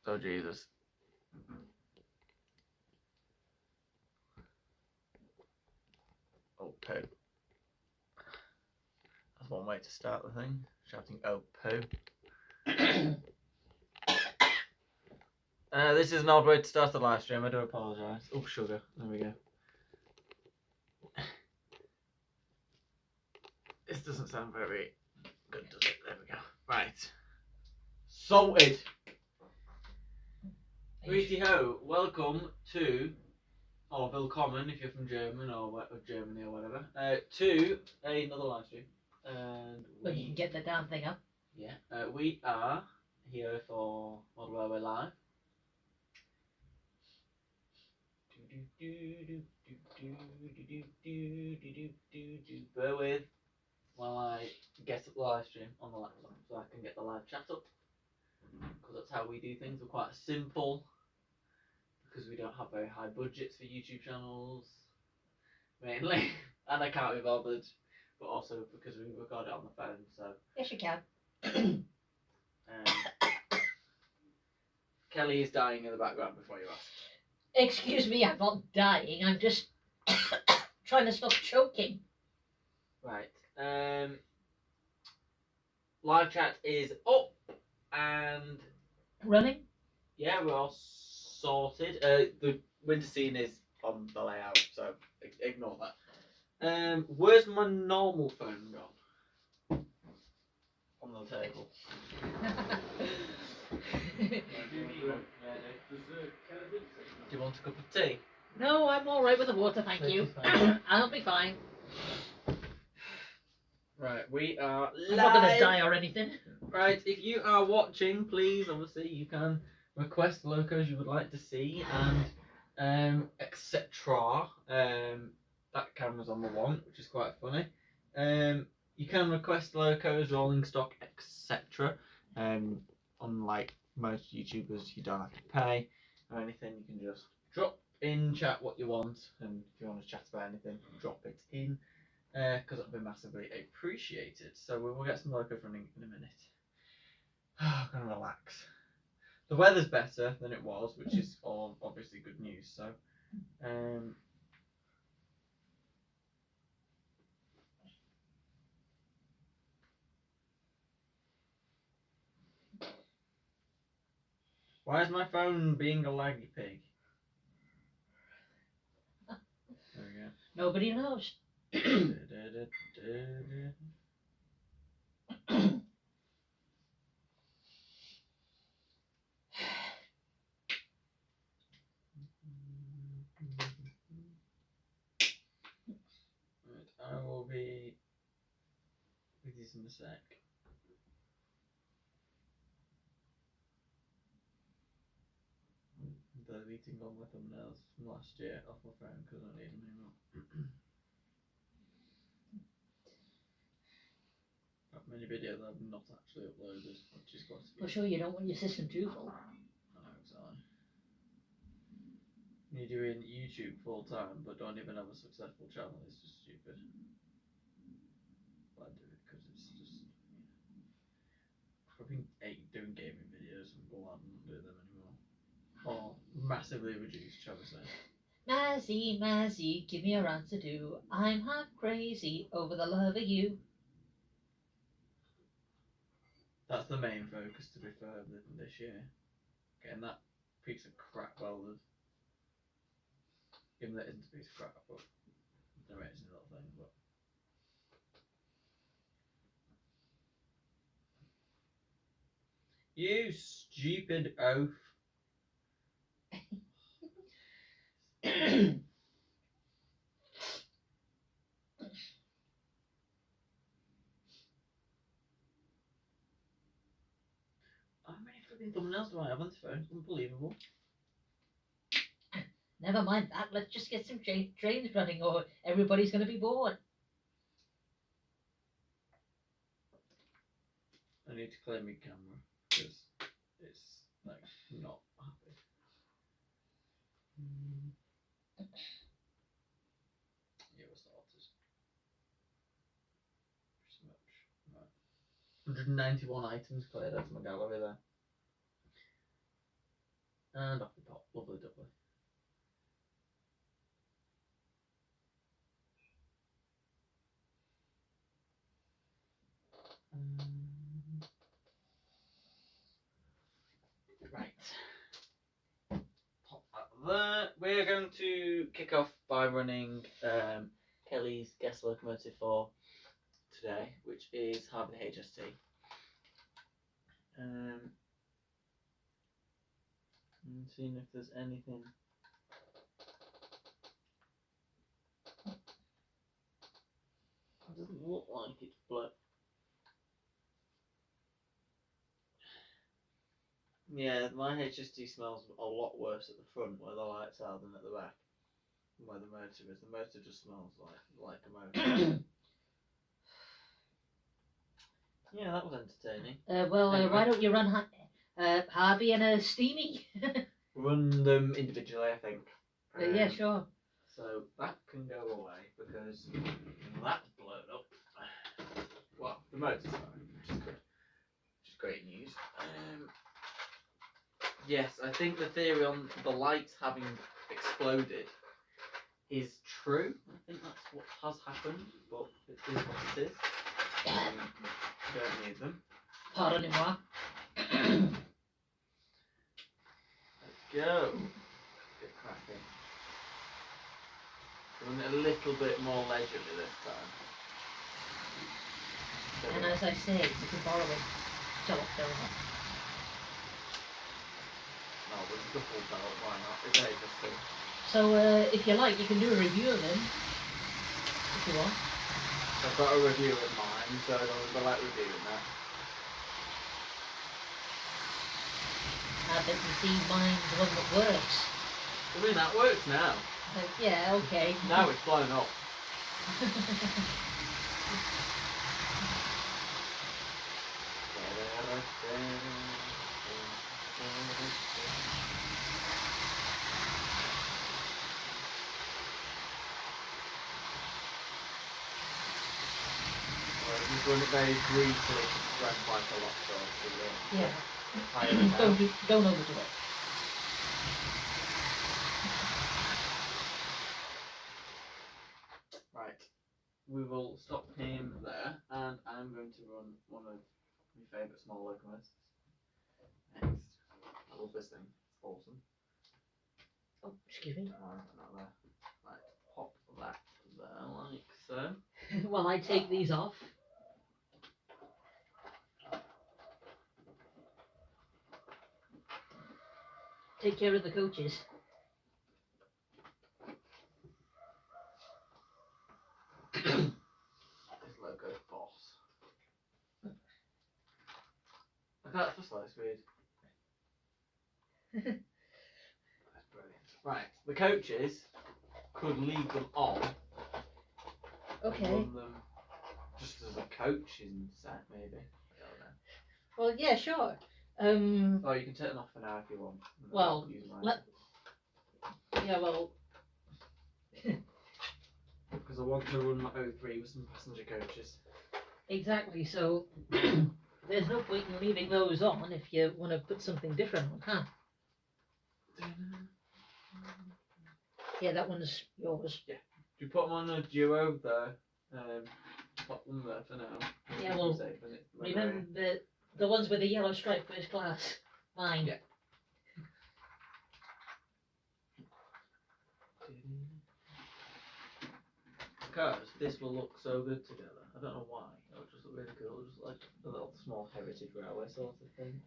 Oh Jesus. Oh poo. That's one way to start the thing. Shouting oh poo. This is an odd way to start the live stream. I do apologise. Oh sugar. There we go. This doesn't sound very good, does it? There we go. Right. Sorted. Righty ho. Welcome to, or willkommen if you're from German or Germany or whatever, to another live stream. And But you can get the damn thing up. Yeah. We are here for Model Railway Live. Bear with while I get up the live stream on the laptop so I can get the live chat up, because that's how we do things. We're quite simple because we don't have very high budgets for YouTube channels mainly, and I can't be bothered, but also because we record it on the phone. So Yes, you can. Kelly is dying in the background before you ask. Excuse me, I'm not dying. I'm just trying to stop choking. Right. Live chat is up and Running? yeah, we're all sorted. The winter scene is on the layout, so ignore that. Where's my normal phone gone? On the table. Do you want a cup of tea? No, I'm all right with the water, thank you. I'll be fine. Right, we are live. I'm not gonna die or anything. Right, if you are watching, please, obviously, you can request locos you would like to see and etc. That camera's on the one, which is quite funny. You can request locos, rolling stock, etc. Unlike most YouTubers, you don't have to pay or anything. You can just drop in chat what you want, and if you want to chat about anything, drop it in. Because it'll be massively appreciated. So we will get some locos running in a minute. I'm gonna relax. The weather's better than it was, which is all obviously good news. So, why is my phone being a laggy pig? There we go. Nobody knows. Right, I will be with you in a sec. Deleting all my thumbnails from last year off my phone because I don't need them anymore. Got many videos I've not actually uploaded, which is quite For sure, you don't want your system too full. I know, exactly. You're doing YouTube full time but don't even have a successful channel, it's just stupid. But I do it because it's just, I've been doing gaming videos and go on and do them anymore. Or massively reduced, shall we say. Mazzy, give me a answer do. I'm half crazy over the love of you. That's the main focus, to be fair, this year. Getting that piece of crap welded. Even though it isn't a piece of crap, but no, it isn't a little thing, but. You stupid oaf. How many flipping thumbnails do I have on this phone? It's unbelievable. Never mind that, let's just get some trains running or everybody's going to be bored. I need to clear my camera because it's like not happy. Yeah, we're started. Pretty much. Right. 191 items cleared out of my gallery there. And off the top. Lovely doubly. Right. Pop that there. We're going to kick off by running Kelly's guest locomotive for today, which is Harvey HST. And seeing if there's anything. It doesn't look like it's blown. Yeah, my HST smells a lot worse at the front where the lights are than at the back. Where the motor is. The motor just smells like a motor. Yeah, that was entertaining. Well, why don't you run Harvey and a Steamy? Run them individually, I think. Yeah, sure. So that can go away because that's blown up. Well, the motor's fine, which is good. Which is great news. Yes, I think the theory on the lights having exploded is true. I think that's what has happened, but it is what it is. Don't need them. Pardonnez-moi. Let's go. Get cracking. Doing it a little bit more leisurely this time. So And as I say, you can borrow it. Shut up, Delma. no, but it's the full belt, why not? It's interesting. So, if you like, you can do a review of him. If you want. I've got a review of mine, so I like reviewing that. I bet you see mine's the one that works. I mean, that works now. Yeah, okay. Now it's blown up. Just run it very briefly to spread quite a lot, so Yeah. tire it out. Don't overdo it. Right, we will stop him there, and I'm going to run one of my favourite small locomotives next. I love this thing, it's awesome. Oh, excuse me. Not there. Right, pop that there like so. While I take these off. Take care of the coaches. This logo's boss. Look at that for slow speed. That's brilliant. Right, the coaches could leave them on. Okay. Run them just as a coaching set, maybe. I don't know. Well, yeah, sure. Oh, you can take them off for now if you want. Well, yeah, well. Because I want to run my O3 with some passenger coaches. Exactly. So there's no point in leaving those on if you want to put something different on, huh? Yeah, that one's yours. Yeah. Do you put them on a duo there? Pop them there for now. Yeah, well, Safe, and it's remember the ones with the yellow stripe first class? Mine. Yeah. Because this will look so good together. I don't know why. It'll just look really cool. Just like a little small heritage railway sort of thing.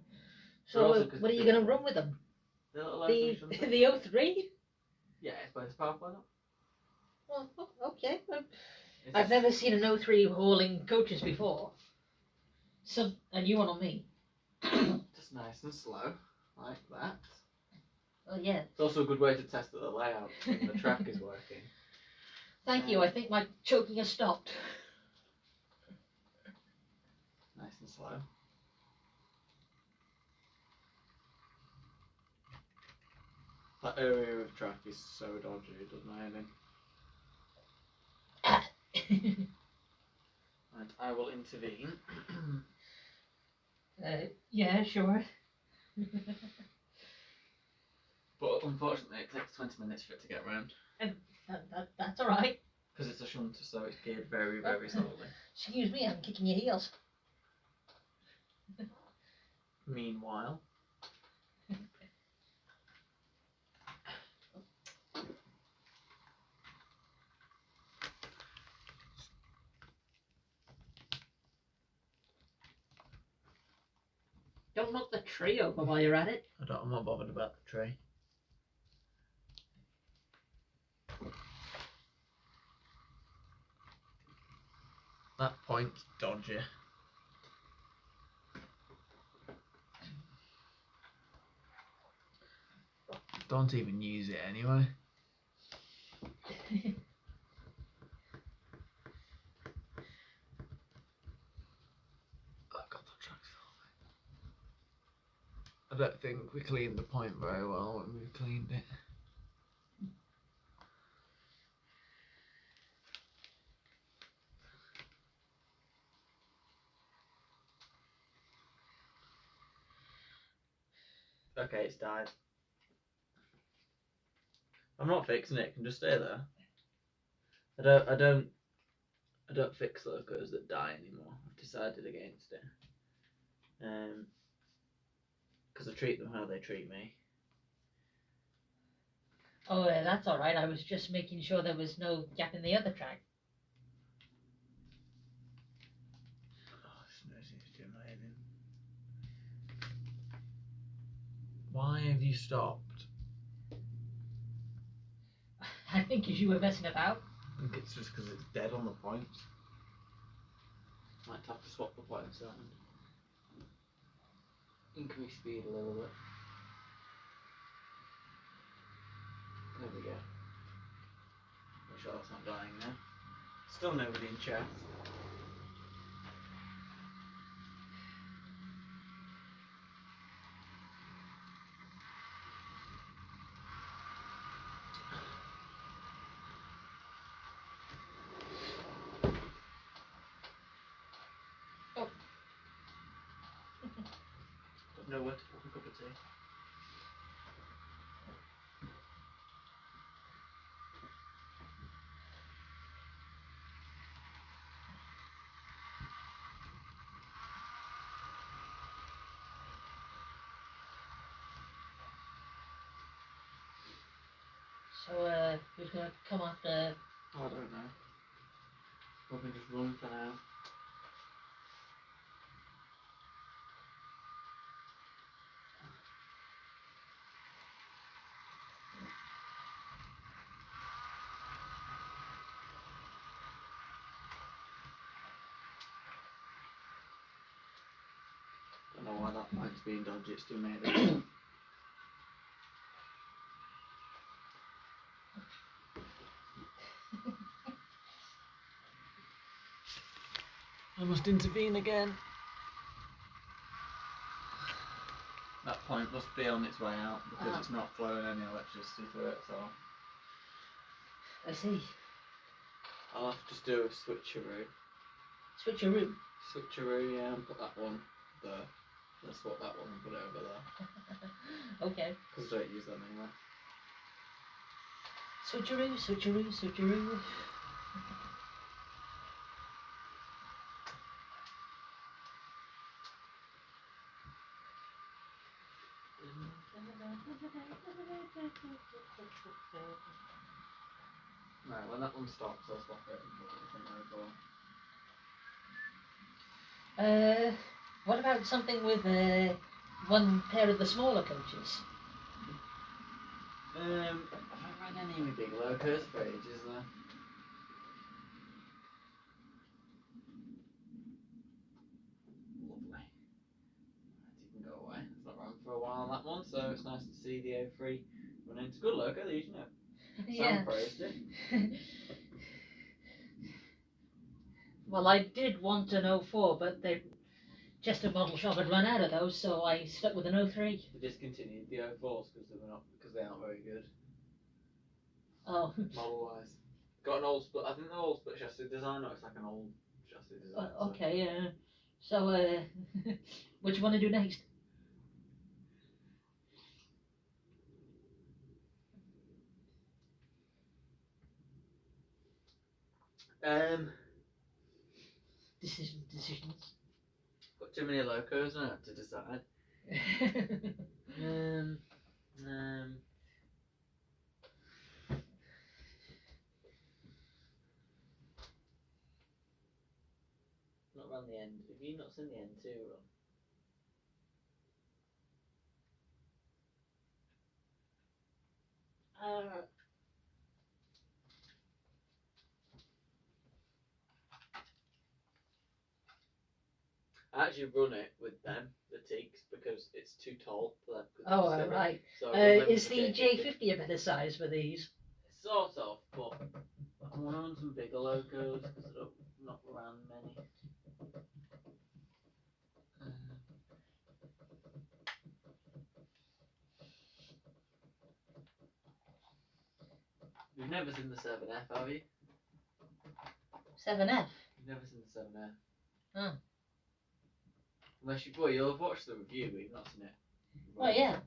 So what are you going to run with them? The little The O3? Yeah, it's by its power plant. Well, okay. I've never seen an O3 hauling coaches before. So a new one on me. Just nice and slow, like that. Oh yeah. It's also a good way to test that the layout and the track is working. Thank you. I think my choking has stopped. Nice and slow. That area of track is so dodgy, it does my head in. And I will intervene. Yeah, sure. But unfortunately, it takes 20 minutes for it to get round. That's alright. Because it's a shunter, so it's geared very, very slowly. Excuse me, I'm kicking your heels. Meanwhile. Don't knock the tree over while you're at it. I'm not bothered about the tree. That point's dodgy. Don't even use it anyway. Oh god, that track's filming. I don't think we cleaned the point very well when we cleaned it. Okay, it's died. I'm not fixing it. It can just stay there. I don't fix locos that die anymore. I've decided against it. Because I treat them how they treat me. Oh, that's alright. I was just making sure there was no gap in the other track. Oh, this nose is doing my head in. Why have you stopped? I think because you were messing about. I think it's just because it's dead on the points. Might have to swap the points around. Increase speed a little bit. There we go. Make sure that's not dying now. Still nobody in chat. Oh. Got nowhere to put a cup of tea. So, who's going to come after? Oh, I don't know. Probably just run for now. Don't know why that point's being dodgy, it's too made. I must intervene again. That point must be on its way out because it's not flowing any electricity through it, so I see. I'll have to just do a switcheroo. Switcheroo. Switcheroo, yeah, and put that one there. Let's swap that one and put it over there. Okay. Because I don't use them anyway. Switcheroo, switcheroo, switcheroo. Right, when that one stops, I'll swap it and put it different over. What about something with one pair of the smaller coaches? I haven't ran any big locos for ages though. Lovely. Right, you can go away. It's not run for a while on that one, so it's nice to see the O3 running. It's a good loco, these, you know. Yeah. Sam praised it. Well, I did want an 04, but they just a model shop had run out of those, so I stuck with an 03. They discontinued the O4s because they aren't very good Oh. model wise. Got an old split. I think they're all split chassis design, or it's like an old chassis design. Okay, yeah. So, what do you want to do next? Decisions. Got too many locos now to decide. Not run the end. Have you not seen the end too, Ron? I actually run it with them, the Teaks, because it's too tall for them. Oh, right. So I run them Is with the J50 a better size for these? Sort of, but I want to run some bigger locos because I don't not around many. You've never seen the 7F, have you? 7F? You've never seen the 7F. Oh. Unless you'll have watched the review, but you've not seen it. Oh, yeah.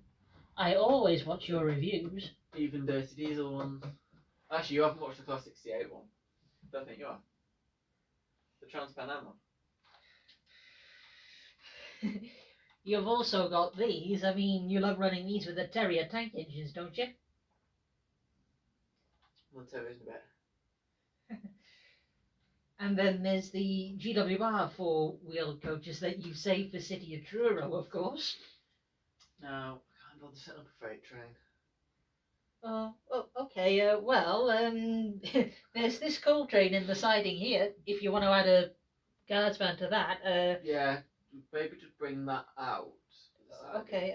I always watch your reviews. Even Dirty Diesel ones. Actually, you haven't watched the Class 68 one. Don't think you have. The Trans Pan Am one. You've also got these. I mean, you love running these with the Terrier tank engines, don't you? Well, Terrier's a bit. And then there's the GWR four-wheel coaches that you saved for City of Truro, of course. No, I can't bother setting up a freight train. Oh, okay. Well, there's this coal train in the siding here. If you want to add a guardsman to that. Yeah, maybe just bring that out. Okay.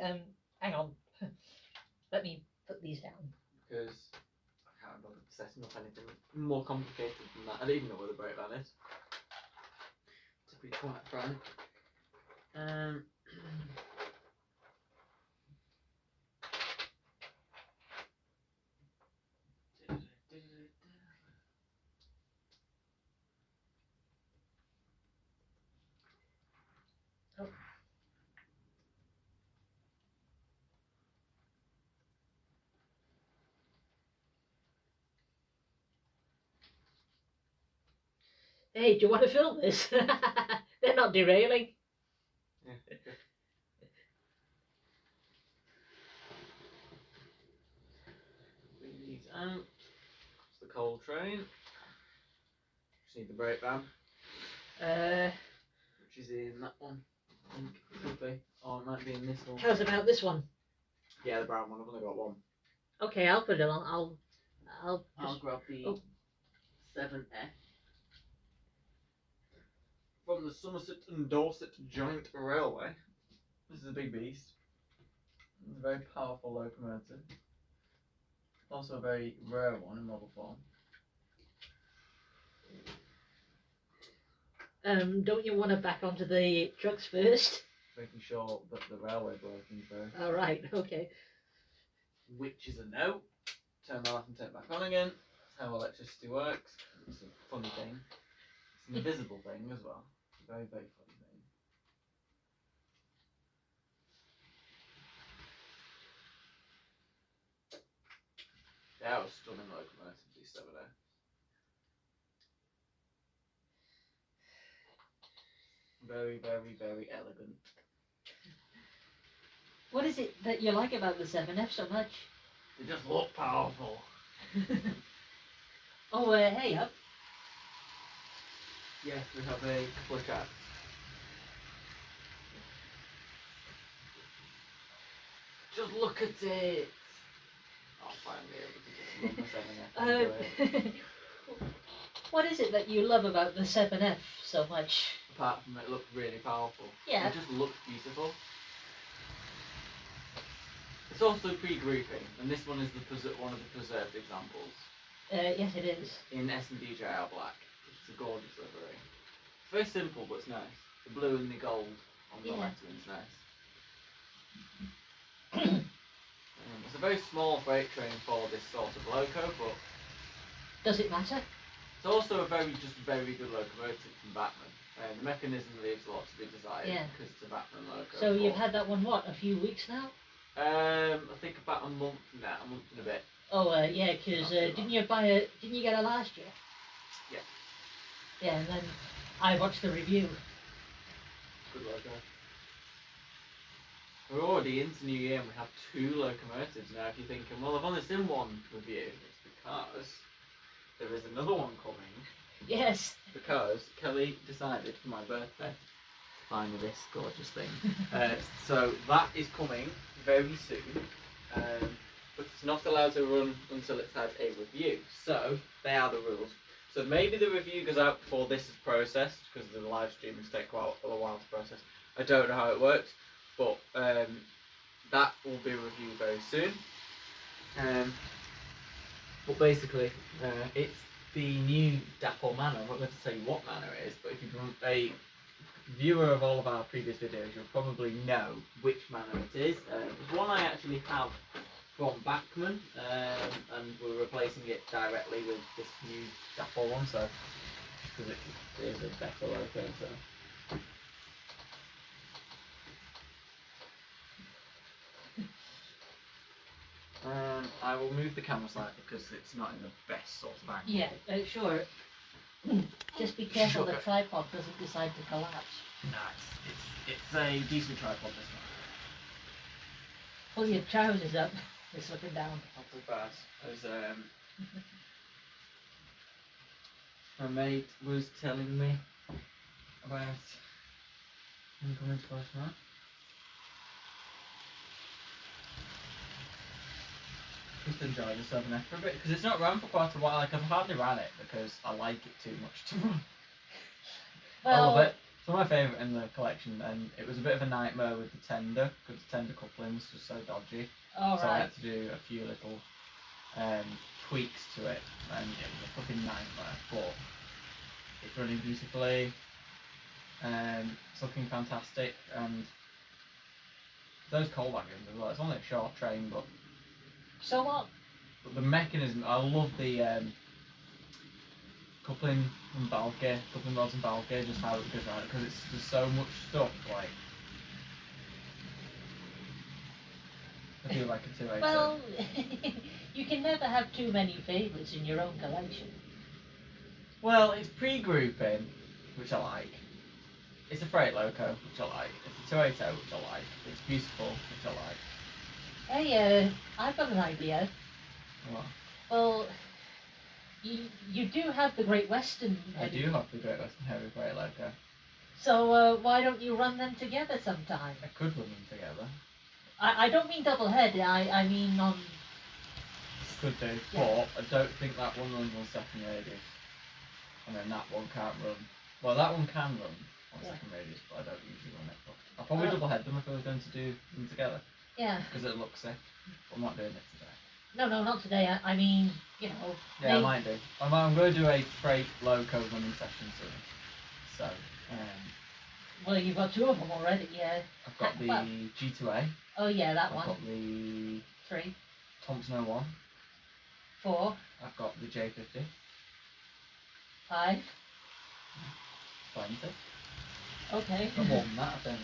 Hang on. Let me put these down. Because I can't bother setting up anything more complicated than that. I don't even know where the brake van is. To be quite frank. Hey, do you want to film this? They're not derailing. Bring these out. It's the coal train. Just need the brake van. Which is in that one. I think it should be. Or it might be in this one. How's about this one? Yeah, the brown one. I've only got one. Okay, I'll put it on. I'll grab the 7F. From the Somerset and Dorset Joint Railway. This is a big beast. It's a very powerful locomotive. Also a very rare one in model form. Don't you want to back onto the trucks first? Making sure that the railway broken through. All right. Okay. Which is a no. Turn that off and turn it back on again. That's how electricity works. It's a funny thing. It's an invisible thing as well. Very, very funny thing. They are a stunning locomotive, these 7F. Very, very, very elegant. What is it that you like about the 7F so much? They just look powerful. Oh, hey up. Yes, we have a couple of cats. Just look at it. I'll finally able to just run the 7F. What is it that you love about the 7F so much? Apart from it looks really powerful. Yeah. It just looks beautiful. It's also pre-grouping, and this one is one of the preserved examples. Yes, it is. In S&D JR Black. It's a gorgeous livery. It's very simple, but it's nice. The blue and the gold on the lettering's nice. It's a very small freight train for this sort of loco, but... Does it matter? It's also a very good locomotive from Bachmann. The mechanism leaves a lot to be desired because it's a Bachmann loco. So you've had that one, what, a few weeks now? I think about a month now, a month and a bit. Oh, yeah, because didn't you get it last year? Yeah. Yeah, and then I watched the review. Good logo. We're already into New Year and we have 2 locomotives now. If you're thinking, well, I've only seen one review, it's because there is another one coming. Yes. Because Kelly decided for my birthday to buy me this gorgeous thing. So that is coming very soon. But it's not allowed to run until it's had a review. So they are the rules. So maybe the review goes out before this is processed, because the live streamings take a while to process. I don't know how it works, but that will be reviewed very soon. But basically, it's the new Dapple Manor. I'm not going to tell you what manor it is, but if you're a viewer of all of our previous videos, you'll probably know which manor it is. There's one I actually have from Bachmann, and we're replacing it directly with this new Dapple one, so because it is a better logo. So. I will move the camera slightly because it's not in the best sort of angle. Yeah, sure. Just be careful the tripod doesn't decide to collapse. No, it's a decent tripod, this one. Pull your trousers up. It's looking down. Not as bad as my mate was telling me about him coming to us now. Just enjoy the 7F for a bit, because it's not run for quite a while. Like, I've hardly ran it because I like it too much to run. Well, I love it. It's one of my favourite in the collection, and it was a bit of a nightmare with the tender, because the tender couplings was so dodgy. So I had to do a few little tweaks to it, and it was a fucking nightmare, but it's running beautifully, it's looking fantastic, and those coal wagons as well. It's only a short train, but so what? the mechanism, I love the coupling and valve gear, coupling rods and valve gear, just how it goes around, because it's just so much stuff, like, I feel like a 280. Well, you can never have too many favourites in your own collection. Well, it's pre-grouping, which I like. It's a freight loco, which I like. It's a 280, which I like. It's beautiful, which I like. Hey, I've got an idea. What? Well, you do have the Great Western. I do have the Great Western Heavy Freight Loco. So why don't you run them together sometime? I could run them together. I don't mean double head. I mean on. Could do, Yeah. but I don't think that one runs on second radius. And then that one can't run. Well, that one can run on second radius, but I don't usually run it. But I'll probably double head them if I was going to do them together. Yeah. Because it looks sick. But I'm not doing it today. No, not today. I mean, you know. Yeah, I might do. I'm going to do a freight loco running session soon. So, well, you've got 2 of them already, yeah. I've got the G2A. Oh yeah, that one. I've got the 3. Thompson 01. 4. I've got the J50. 5. 20. Okay. I've more than that, I think.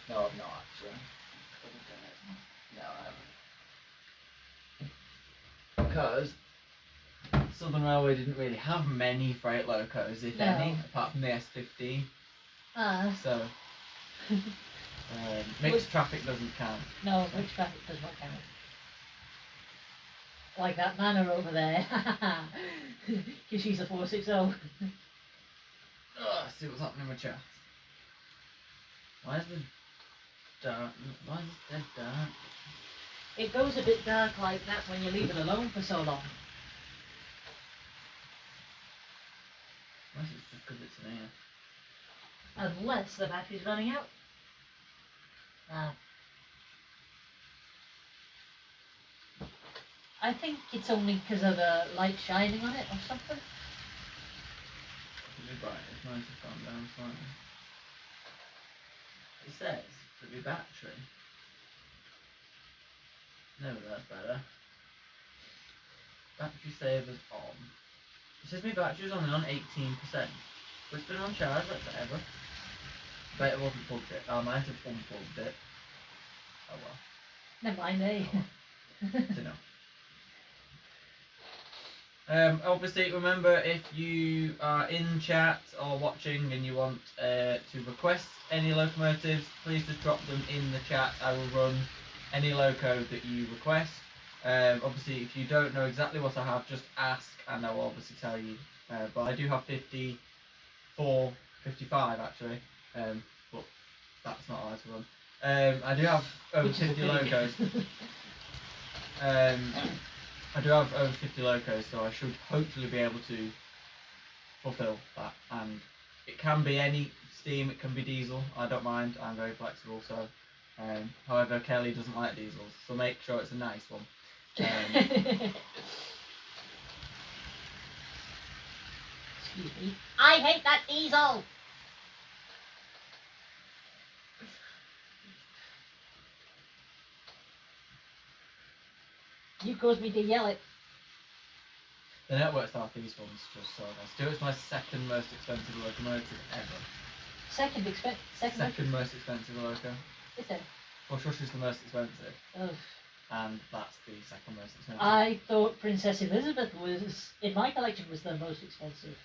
No, I've not actually. No, I haven't. Because Southern Railway didn't really have many freight locos, if any, apart from the S15. So, mixed traffic doesn't count. No, mixed traffic does not count. Like that manor over there. Because she's a 460. See what's happening with chat. Why is the dark? Why is it dead dark? It goes a bit dark like that when you leave it alone for so long. Unless it's just because it's in here. Unless the battery's running out. I think it's only because of the light shining on it or something. It's bright. It's nice to calm down slightly. It says that the battery. No, that's better. Battery savers on. It says my battery's only on 18%. But it's been on charge like forever. Bet it wasn't plugged it. I might have unplugged it. Oh well. Never mind, eh? It's enough. Obviously, remember if you are in chat or watching and you want to request any locomotives, please just drop them in the chat. I will run any loco that you request. Obviously, if you don't know exactly what I have, just ask and I will obviously tell you. But I do have 54, 55 actually, but that's not allowed to run. I do have over 50 locos. I do have over 50 locos, so I should hopefully be able to fulfill that. And it can be any steam, it can be diesel. I don't mind. I'm very flexible. So, however, Kelly doesn't like diesels, so make sure it's a nice one. Excuse me. I hate that diesel. You caused me to yell it. The network Southeast one's just so nice. Still, it's my second most expensive locomotive ever. Second most expensive loco. Is it? Well, Shush is the most expensive, Oh. and that's the second most expensive. I thought Princess Elizabeth was, in my collection, was the most expensive.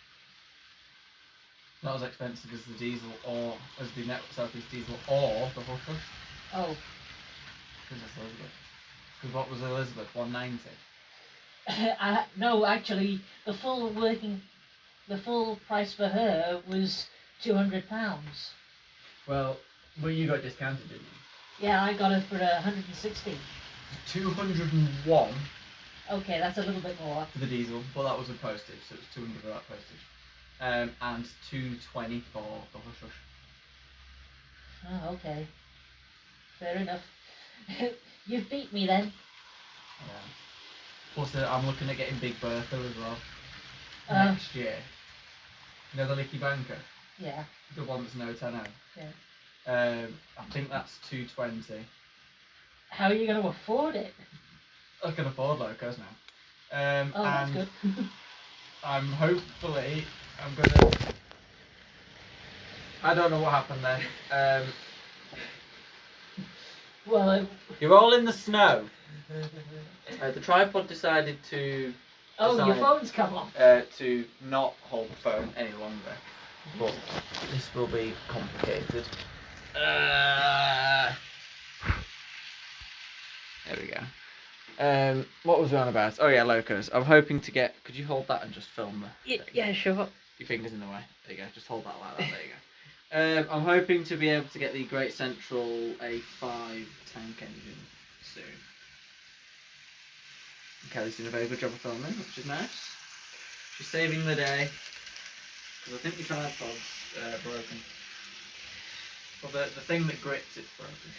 Not as expensive as the diesel or as the network Southeast diesel or the Hush Hush. Oh. Princess Elizabeth. Because what was Elizabeth? 190. No, actually, the full price for her was £200. Well, you got discounted, didn't you? Yeah, I got it for 160. 201 Okay, that's a little bit more. for the diesel, but that was with postage, so it was 200 without postage. And 220 for the Hush Hush. Oh, okay. Fair enough. You've beat me then. Yeah. Plus, I'm looking at getting Big Bertha as well next year. You know the Licky Banker? Yeah. The one that's no 10. Yeah. I think that's 220. How are you going to afford it? I can afford locos now. Oh, that's and good. I'm gonna. I don't know what happened then. Well, You're all in the snow. The tripod decided to. your phone's come off. To not hold the phone any longer, but this will be complicated. There we go. What was we on about? Oh yeah, locos. I'm hoping to get. Could you hold that and just film the? Yeah, sure. Your fingers in the way. There you go. Just hold that like that. There you go. I'm hoping to be able to get the Great Central A5 tank engine soon. Kelly's doing a very good job of filming, which is nice. She's saving the day. Because I think the tripod's broken. Well, the thing that grips it's broken.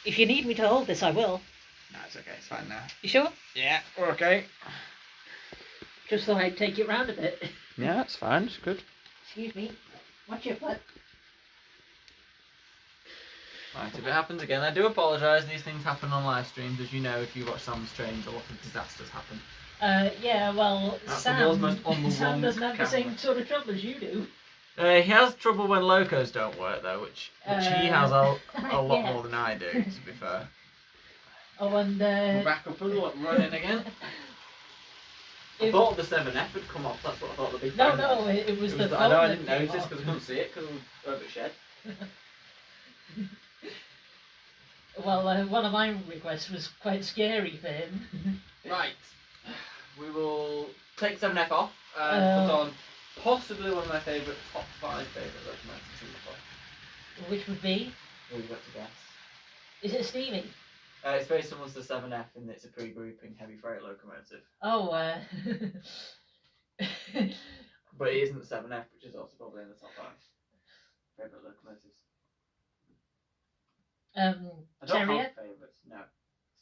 If you need me to hold this, I will. No, it's okay. It's fine now. You sure? Yeah, we're okay. Just thought I'd take it round a bit. Yeah, it's fine. It's good. Excuse me. Watch your foot. Right, if it happens again, I do apologise. These things happen on live streams. As you know, if you watch Sam's Trains, a lot of disasters happen. Yeah, well, That's Sam, the world's most on the Sam wrong doesn't have the same camera. sort of trouble as you do. He has trouble when locos don't work, though, which he has a lot yeah. more than I do, to be fair. Oh, and We're back up and running again. I thought the 7F had come off. That's what I thought the big. No, was. it was the phone. I know I that didn't came notice off. because I couldn't see it because it was over shed. Well, one of my requests was quite scary for him. Right, we will take 7F off and put on possibly one of my favourite top 5 favourite locomotives in the book. Which would be? Who you got to guess? Is it steaming? It's very similar to the 7F in that it's a pre-grouping heavy freight locomotive. Oh, But it isn't the 7F, which is also probably in the top 5 favourite locomotives. I don't Chariot? have favourites, no.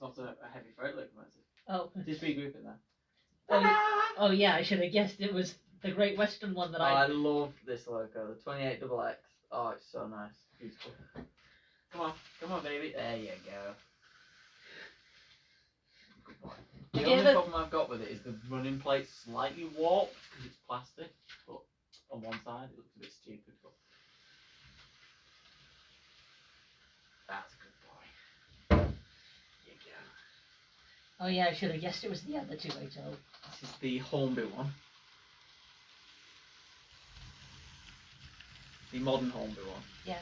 It's not a heavy freight locomotive. Oh. It is pre-grouping there. Oh, yeah, I should have guessed it was the Great Western one that I love this loco, the 28XX. Oh, it's so nice. Beautiful. Come on, baby. There you go. Good boy. The only problem I've got with it is the running plate's slightly warped because it's plastic, but on one side it looks a bit stupid. But that's a good boy. There you Oh yeah, I should have guessed it was the other 280. This is the Hornby one. The modern Hornby one. Yeah.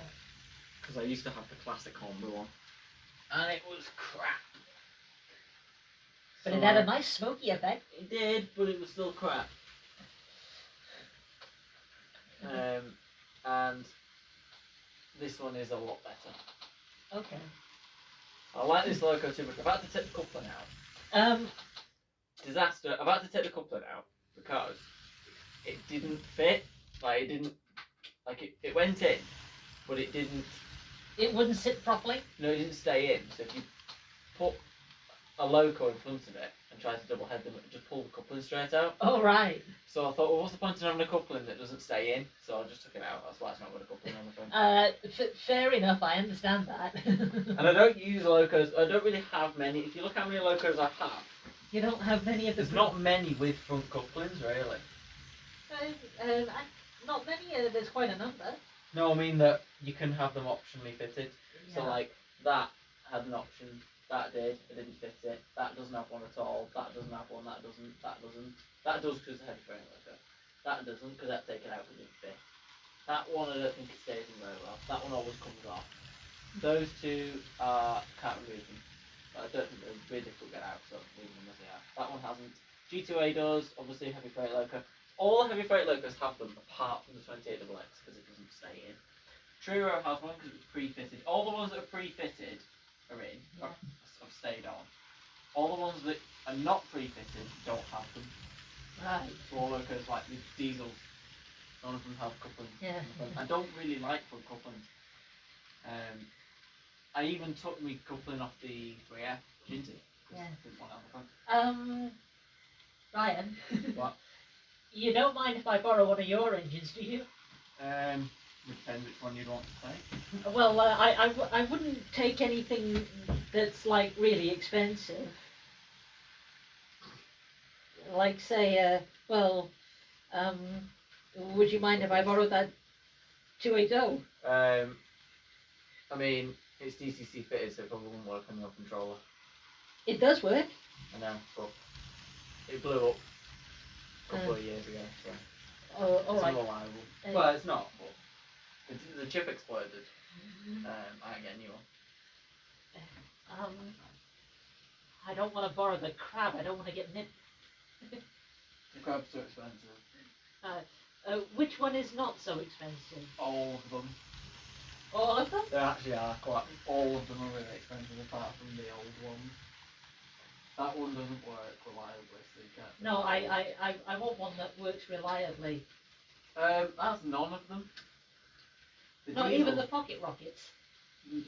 Because I used to have the classic Hornby one. And it was crap. But So it had a nice smoky effect. It did, but it was still crap. And this one is a lot better. Okay. I like this loco too much. I've had to take the coupling out. Disaster. I've had to take the coupling out because it didn't fit. Like, it didn't. Like, it went in, but it didn't. It wouldn't sit properly? No, it didn't stay in. So if you put a loco in front of it and try to double head them, it would just pull the coupling straight out. Oh, right. So I thought, well, what's the point of having a coupling that doesn't stay in? So I just took it out. That's why it's not got a coupling on the phone. Fair enough, I understand that. And I don't use locos. I don't really have many. If you look how many locos I have, you don't have many of the... there's not many with front couplings, really. Not many, there's quite a number. No, I mean that you can have them optionally fitted. Yeah. So like, that had an option, that did, it didn't fit it, that doesn't have one at all, that doesn't have one, that doesn't, that doesn't. That does because it's a heavy frame loco. That doesn't because that's taken out because it didn't fit. That one I don't think it stays in very well. That one always comes off. Those two can't remove them. But I don't think they're really difficult to get out, so leave them as they are. That one hasn't. G2A does, obviously heavy freight loco. All heavy freight locos have them apart from the 28XX because it doesn't stay in. Truro has one because it's pre-fitted. All the ones that are pre-fitted are in, or have stayed on. All the ones that are not pre-fitted don't have them. Right. So all locos like the diesels, none of them have couplings. Yeah. I don't really like front couplings. I even took me coupling off the 3F Ginty because I didn't want to have a front. Ryan. What? You don't mind if I borrow one of your engines, do you? Depends which one you'd want to take. Well, I wouldn't take anything that's like really expensive. Like say, would you mind if I borrowed that 280? I mean, it's DCC fitted, so it probably won't work on your controller. It does work. I know, but it blew up a couple of years ago, so Oh, it's alright. unreliable. Well, it's not, but the chip exploded. I can get a new one. I don't want to borrow the crab. I don't want to get nipped. The crab's too expensive. Which one is not so expensive? All of them. All of them? They actually are quite. All of them are really expensive, apart from the old ones. That one doesn't work reliably, so you can't. No, I want one that works reliably. That's none of them. The Not diesel, even the pocket rockets.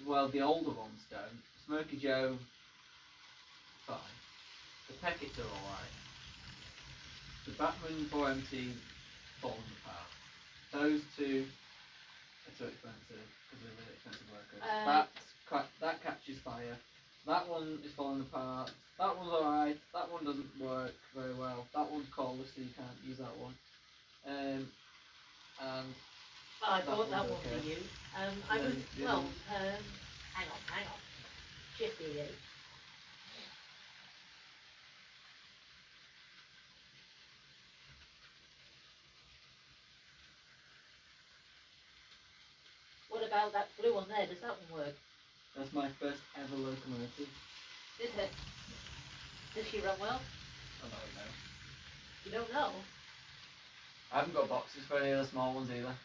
well, the older ones don't. Smoky Joe, fine. The Peckett's are alright. The Batman 4MT falling apart. Those two are too expensive because they're really expensive workers. That catches fire. That one is falling apart. That one's alright. That one doesn't work very well. That one's cordless, so you can't use that one. And I thought that one's one okay. for you. Hang on. Shift E. What about that blue one there? Does that one work? that's my first ever locomotive. Is it? Does she run well? I don't know. You don't know? I haven't got boxes for any of the small ones either.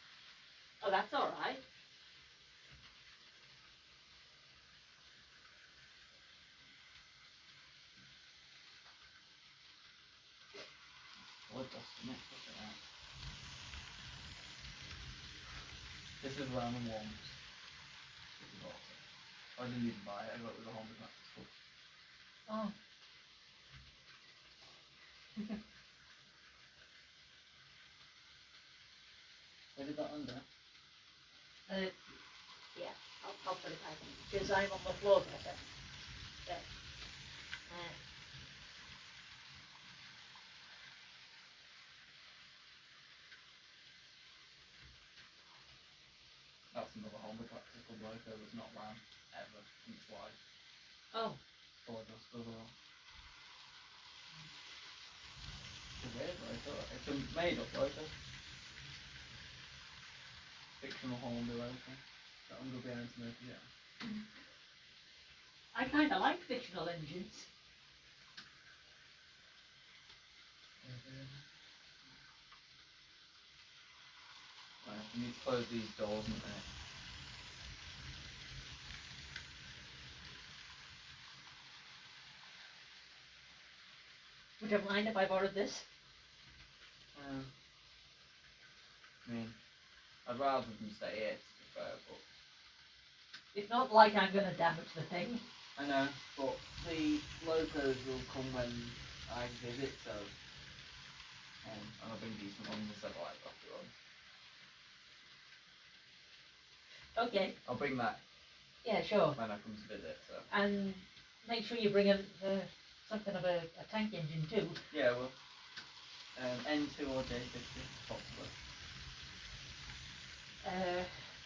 Oh, that's alright. Wood dust, isn't it? Look at that. This is Roman Worms. I didn't even buy it, I got it with a Honda Max. Oh. Where did that under? Yeah, I'll put it back because I'm on the floor better. There. That's another Honda Practical Loco that's not ran ever in its life. Oh. Or just as well. weird logo. It's a made up logo. Fictional Hornby logo. That one will be able to make it, yeah. I kind of like fictional engines. Right, we need to close these doors in a minute. Would you mind if I borrowed this? I mean, I'd rather them stay here, to be fair, but... It's not like I'm going to damage the thing. I know, but the locos will come when I visit, so... and I'll bring decent ones instead of like copy ones. Okay. I'll bring that Yeah, sure. when I come to visit, so... And make sure you bring something of a tank engine too. Yeah, well... N2 or J50, possibly.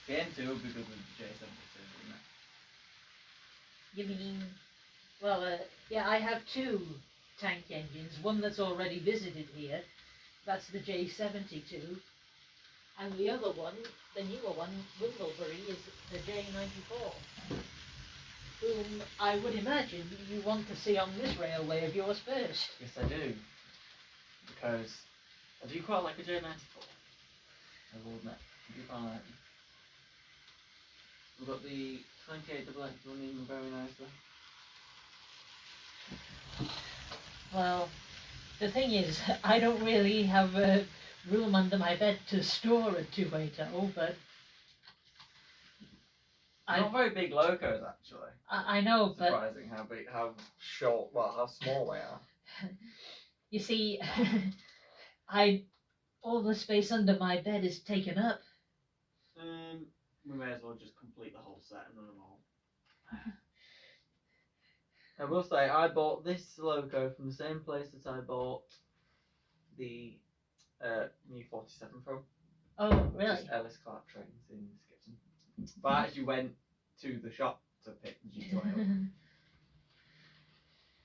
The N2 would be good with the J72, wouldn't it? You mean... Well, yeah, I have two tank engines. One that's already visited here. That's the J72. And the other one, the newer one, Windlebury, is the J94. Whom I would imagine you want to see on this railway of yours first. Yes, I do. Because I do quite like a J94. I will admit. I do quite like it. We've got the 28XX running very nicely. Well, the thing is, I don't really have room under my bed to store a 280, but Not very big locos, actually. I know, but surprising how big, how short, well, how small they are. you see, all the space under my bed is taken up. We may as well just complete the whole set and run them all. I will say, I bought this loco from the same place that I bought the new 47 from. Oh, really? Just Ellis Clark Trains in Skipton. But I actually went to the shop to pick the G2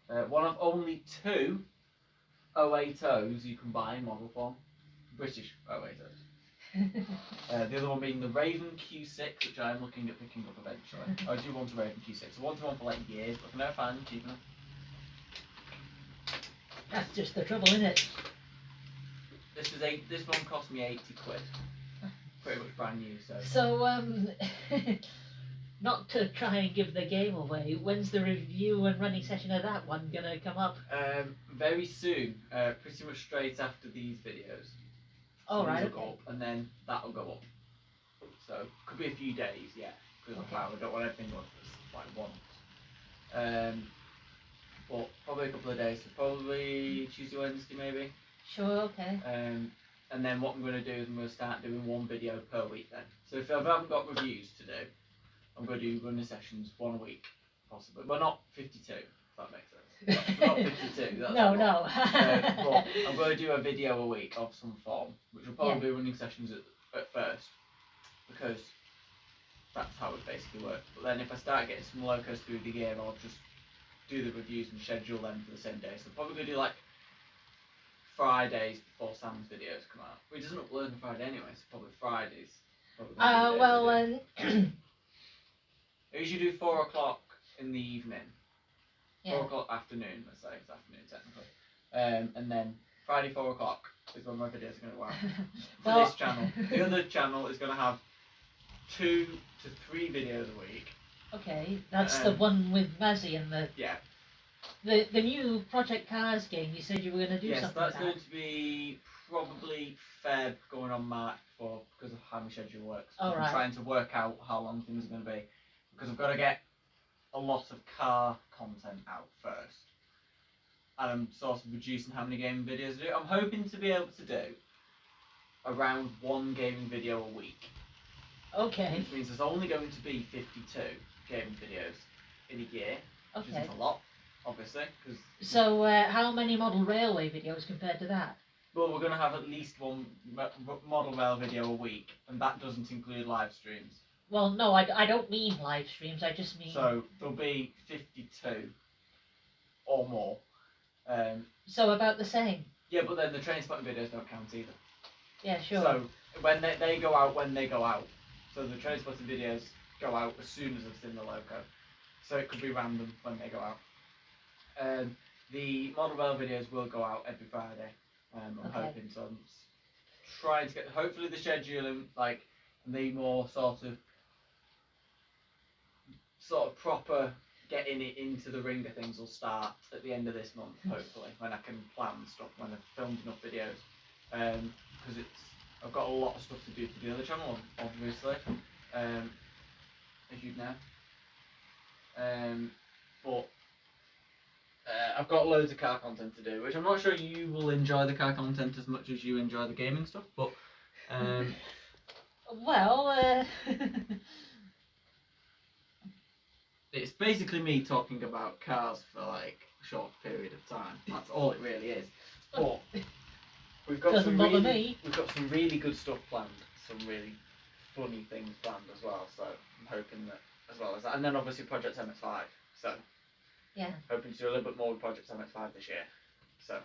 up. One of only two 080s you can buy in model form. British 080s. The other one being the Raven Q6, which I am looking at picking up eventually. I do want a Raven Q6. I wanted one for like years, but I can never find them cheap enough. That's just the trouble, isn't it? This one cost me 80 quid. Pretty much brand new, so. So, not to try and give the game away, when's the review and running session of that one gonna come up? Very soon, pretty much straight after these videos. Oh, so right, these will okay. go up, and then that'll go up. So, could be a few days, yeah. Because Okay. I don't want everything up at like once. But probably a couple of days, so probably Tuesday, Wednesday maybe. Sure, okay. And then what I'm going to do is I'm going to start doing one video per week then. So if I haven't got reviews to do, I'm going to do running sessions 1 week, possibly. Well, not 52, if that makes sense. Not 52, that's No, a lot. no. But I'm going to do a video a week of some form, which will probably be running sessions at first, because that's how it basically works. But then if I start getting some locos through the game, I'll just do the reviews and schedule them for the same day. So I'm probably going to do like Fridays before Sam's videos come out. Well, he doesn't upload on Friday anyway, so probably Fridays. Probably I usually do 4 o'clock in the evening. Yeah. 4 o'clock afternoon, let's say, it's afternoon technically. And then Friday 4 o'clock is when my videos are going to go out. For Well- this channel. The other channel is going to have 2 to 3 videos a week. Okay, that's the one with Mazzy and Yeah. the new Project Cars game. You said you were going to do Yes, something that's with going that. to be probably Feb going on March because of how my schedule works. Oh, I'm right. trying to work out how long things are going to be because I've got to get a lot of car content out first. And I'm sort of reducing how many gaming videos I do. I'm hoping to be able to do around 1 gaming video a week. Okay, Which means there's only going to be 52 gaming videos in a year, which okay. isn't a lot, obviously. Cause So, how many model railway videos compared to that? well, we're going to have at least 1 model rail video a week, and that doesn't include live streams. Well, no, I don't mean live streams. I just mean. So there'll be 52 or more. So about the same. Yeah, but then the train spotting videos don't count either. Yeah, sure. So when they go out when they go out. So the train spotting videos go out as soon as I've seen the loco. So it could be random when they go out. The model rail videos will go out every Friday. I'm Okay. hoping so. I'm trying to get hopefully the scheduling like the more sort of proper getting it into the ring of things will start at the end of this month, hopefully, when I can plan stuff, when I've filmed enough videos. Because I've got a lot of stuff to do for the other channel, obviously, as you know. But I've got loads of car content to do, which I'm not sure you will enjoy the car content as much as you enjoy the gaming stuff, but well, it's basically me talking about cars for like a short period of time. That's all it really is. But we've got Doesn't bother me. We've got some really good stuff planned, some really funny things planned as well. So I'm hoping that as well as that, and then obviously Project MX5. So yeah. hoping to do a little bit more with Project MX5 this year. So,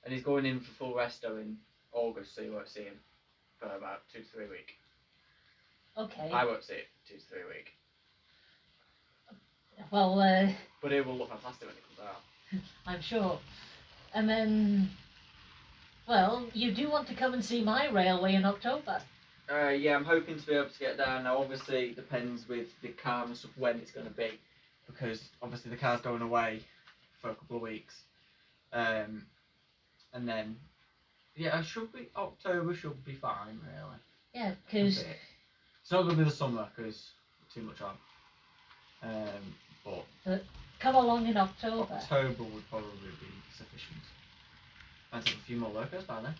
and he's going in for full resto in August, so you won't see him for about 2 to 3 weeks. Okay. I won't see it 2 to 3 weeks. Well, but it will look fantastic when it comes out. I'm sure. And then, well, you do want to come and see my railway in October. Yeah, I'm hoping to be able to get down. Now, obviously, it depends with the car and stuff when it's going to be, because obviously the car's going away for a couple of weeks, and then yeah, October should be fine, really. Yeah, because it's not going to be the summer because too much on. But come along in October. October would probably be sufficient. I'd have a few more locos by then.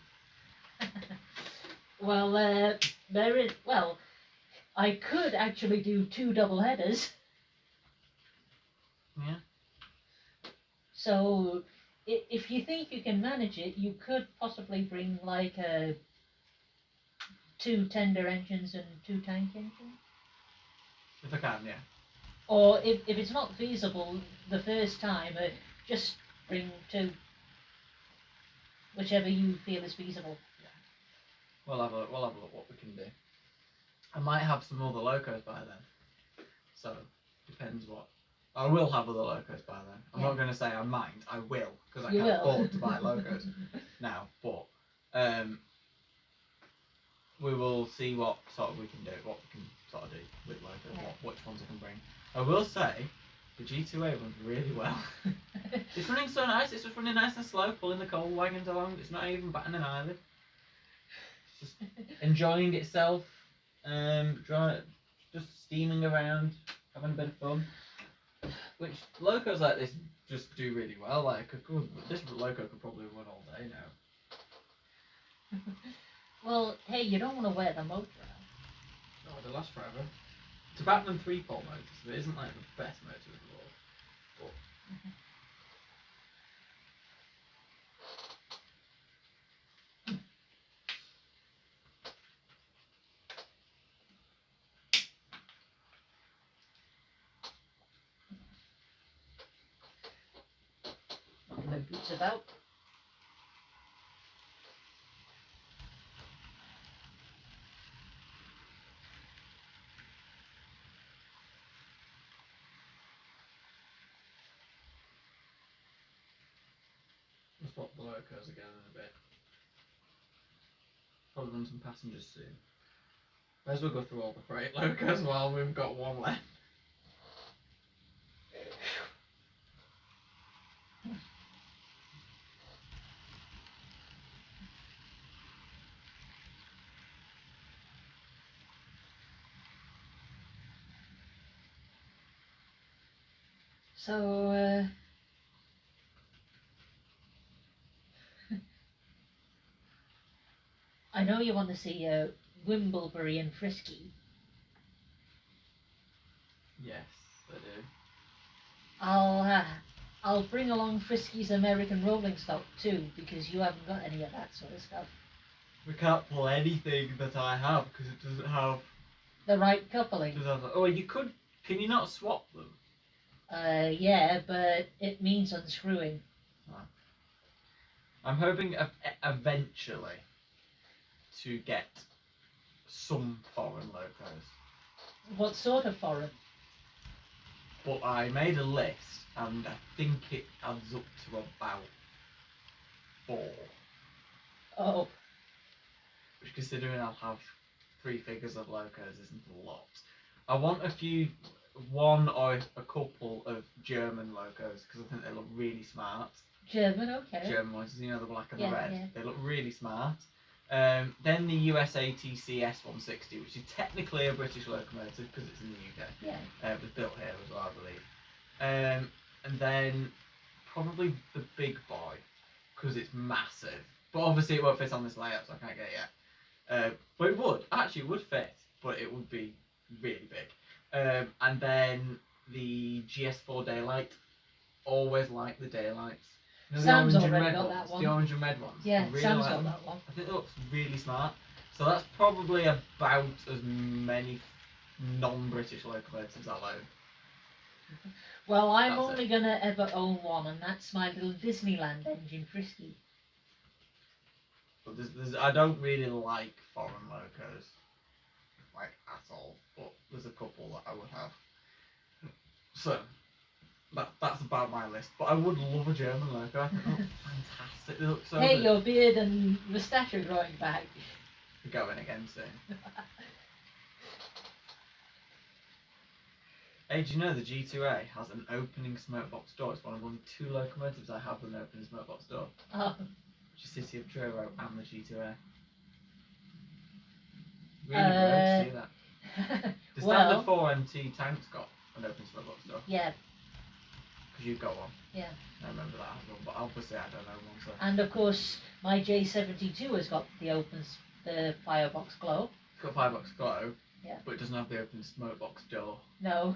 Well, well, I could actually do 2 double headers. Yeah. So, if you think you can manage it, you could possibly bring like 2 tender engines and 2 tank engines. If I can, yeah. Or if it's not feasible the first time, just bring 2. Whichever you feel is feasible. Yeah. We'll have a look what we can do. I might have some other locos by then. So, depends what. I will have other locos by then. I'm not going to say I might, I will, because I can't afford to buy locos now. But we will see what sort of we can do, what we can sort of do with locos, which ones I can bring. I will say, the G2A runs really well. It's running so nice, it's just running nice and slow, pulling the coal wagons along, it's not even batting an eyelid. It's just enjoying itself, just steaming around, having a bit of fun. Which locos like this just do really well. Like this loco could probably run all day now. Well, hey, you don't want to wear the motor out. No, it'll last forever. It's a Batman 3-pole motor, so it isn't like the best motor in the world. But No boots about. we'll swap the locos again in a bit. Probably run some passengers soon. May as well go through all the freight locos while we've got one left. So, I know you want to see Wimblebury and Frisky. Yes, I do. I'll bring along Frisky's American rolling stock too, because you haven't got any of that sort of stuff. We can't pull anything that I have because it doesn't have The right coupling. Oh, you could. Can you not swap them? Yeah, but it means unscrewing. I'm hoping eventually to get some foreign locos. What sort of foreign? But I made a list and I think it adds up to about 4. Oh, Which, considering I'll have 3 figures of locos, isn't a lot. I want one or a couple of German locos because I think they look really smart. German, okay. German ones, you know, the black and Yeah, the red. yeah. They look really smart. Then the USATC S160, which is technically a British locomotive because it's in the UK. Yeah. It was built here as well, I believe. And then probably the big boy because it's massive. But obviously it won't fit on this layout, so I can't get it yet. But it would. Actually, it would fit, but it would be really big. And then the GS4 Daylight. Always like the Daylights. You know, Sam's the orange and already red got ones, that one. the orange and red ones. Yeah, I really Sam's like got them. that one. I think it looks really smart. So that's probably about as many non-British locomotives I'll own. Well, I'm That's only gonna ever own one, and that's my little Disneyland engine, Frisky. But I don't really like foreign locos, like at all. But there's a couple that I would have. So that's about my list. But I would love a German loco. I think they look fantastic. They look so Hey, good. your beard and moustache are growing back. We're going again soon. Hey, do you know the G2A has an opening smokebox door? It's one of only 2 locomotives I have with an opening smokebox door. Oh. Which is City of Truro and the G2A. Really great to see that. The standard 4MT tank's got an open smokebox door. Yeah. Because you've got one. Yeah. I remember that as well, but obviously I don't know one, so. And of course, my J72 has got the firebox glow. It's got firebox glow, Yeah. but it doesn't have the open smokebox door. No.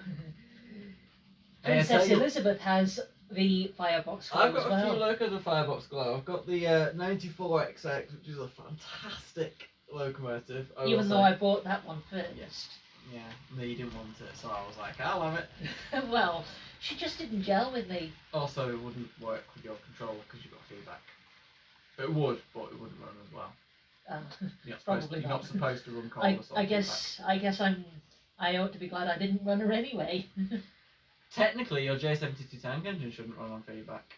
Hey, Princess Elizabeth has the firebox glow I've got as well. a few locos with firebox glow. I've got the 94XX, which is a fantastic locomotive. Even though I bought that one first. Yes. Yeah, no, you didn't want it, so I was like, I'll have it. Well, she just didn't gel with me. Also, it wouldn't work with your controller because you've got feedback. It would, but it wouldn't run as well. You're not supposed to run cordless. I guess I ought to be glad I didn't run her anyway. Technically, your J72 tank engine shouldn't run on feedback.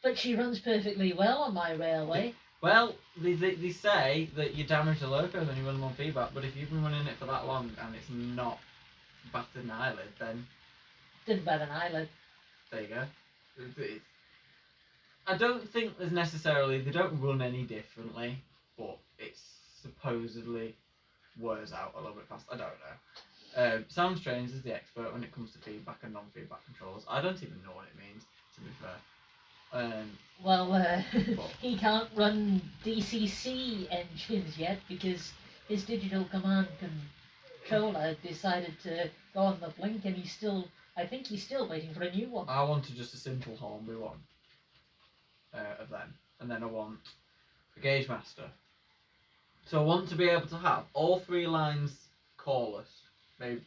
But she runs perfectly well on my railway. Well, they say that you damage the loco when you run them on feedback, but if you've been running it for that long and it's not battered an eyelid, then Didn't bat an eyelid. there you go. I don't think there's necessarily, they don't run any differently, but it supposedly wears out a little bit fast. I don't know. Sam Strange is the expert when it comes to feedback and non-feedback controllers. I don't even know what it means, to be fair. He can't run DCC engines yet because his digital command controller decided to go on the blink, and I think he's still waiting for a new one. I wanted just a simple Hornby one of them, and then I want a Gauge Master. So I want to be able to have all 3 lines cordless, made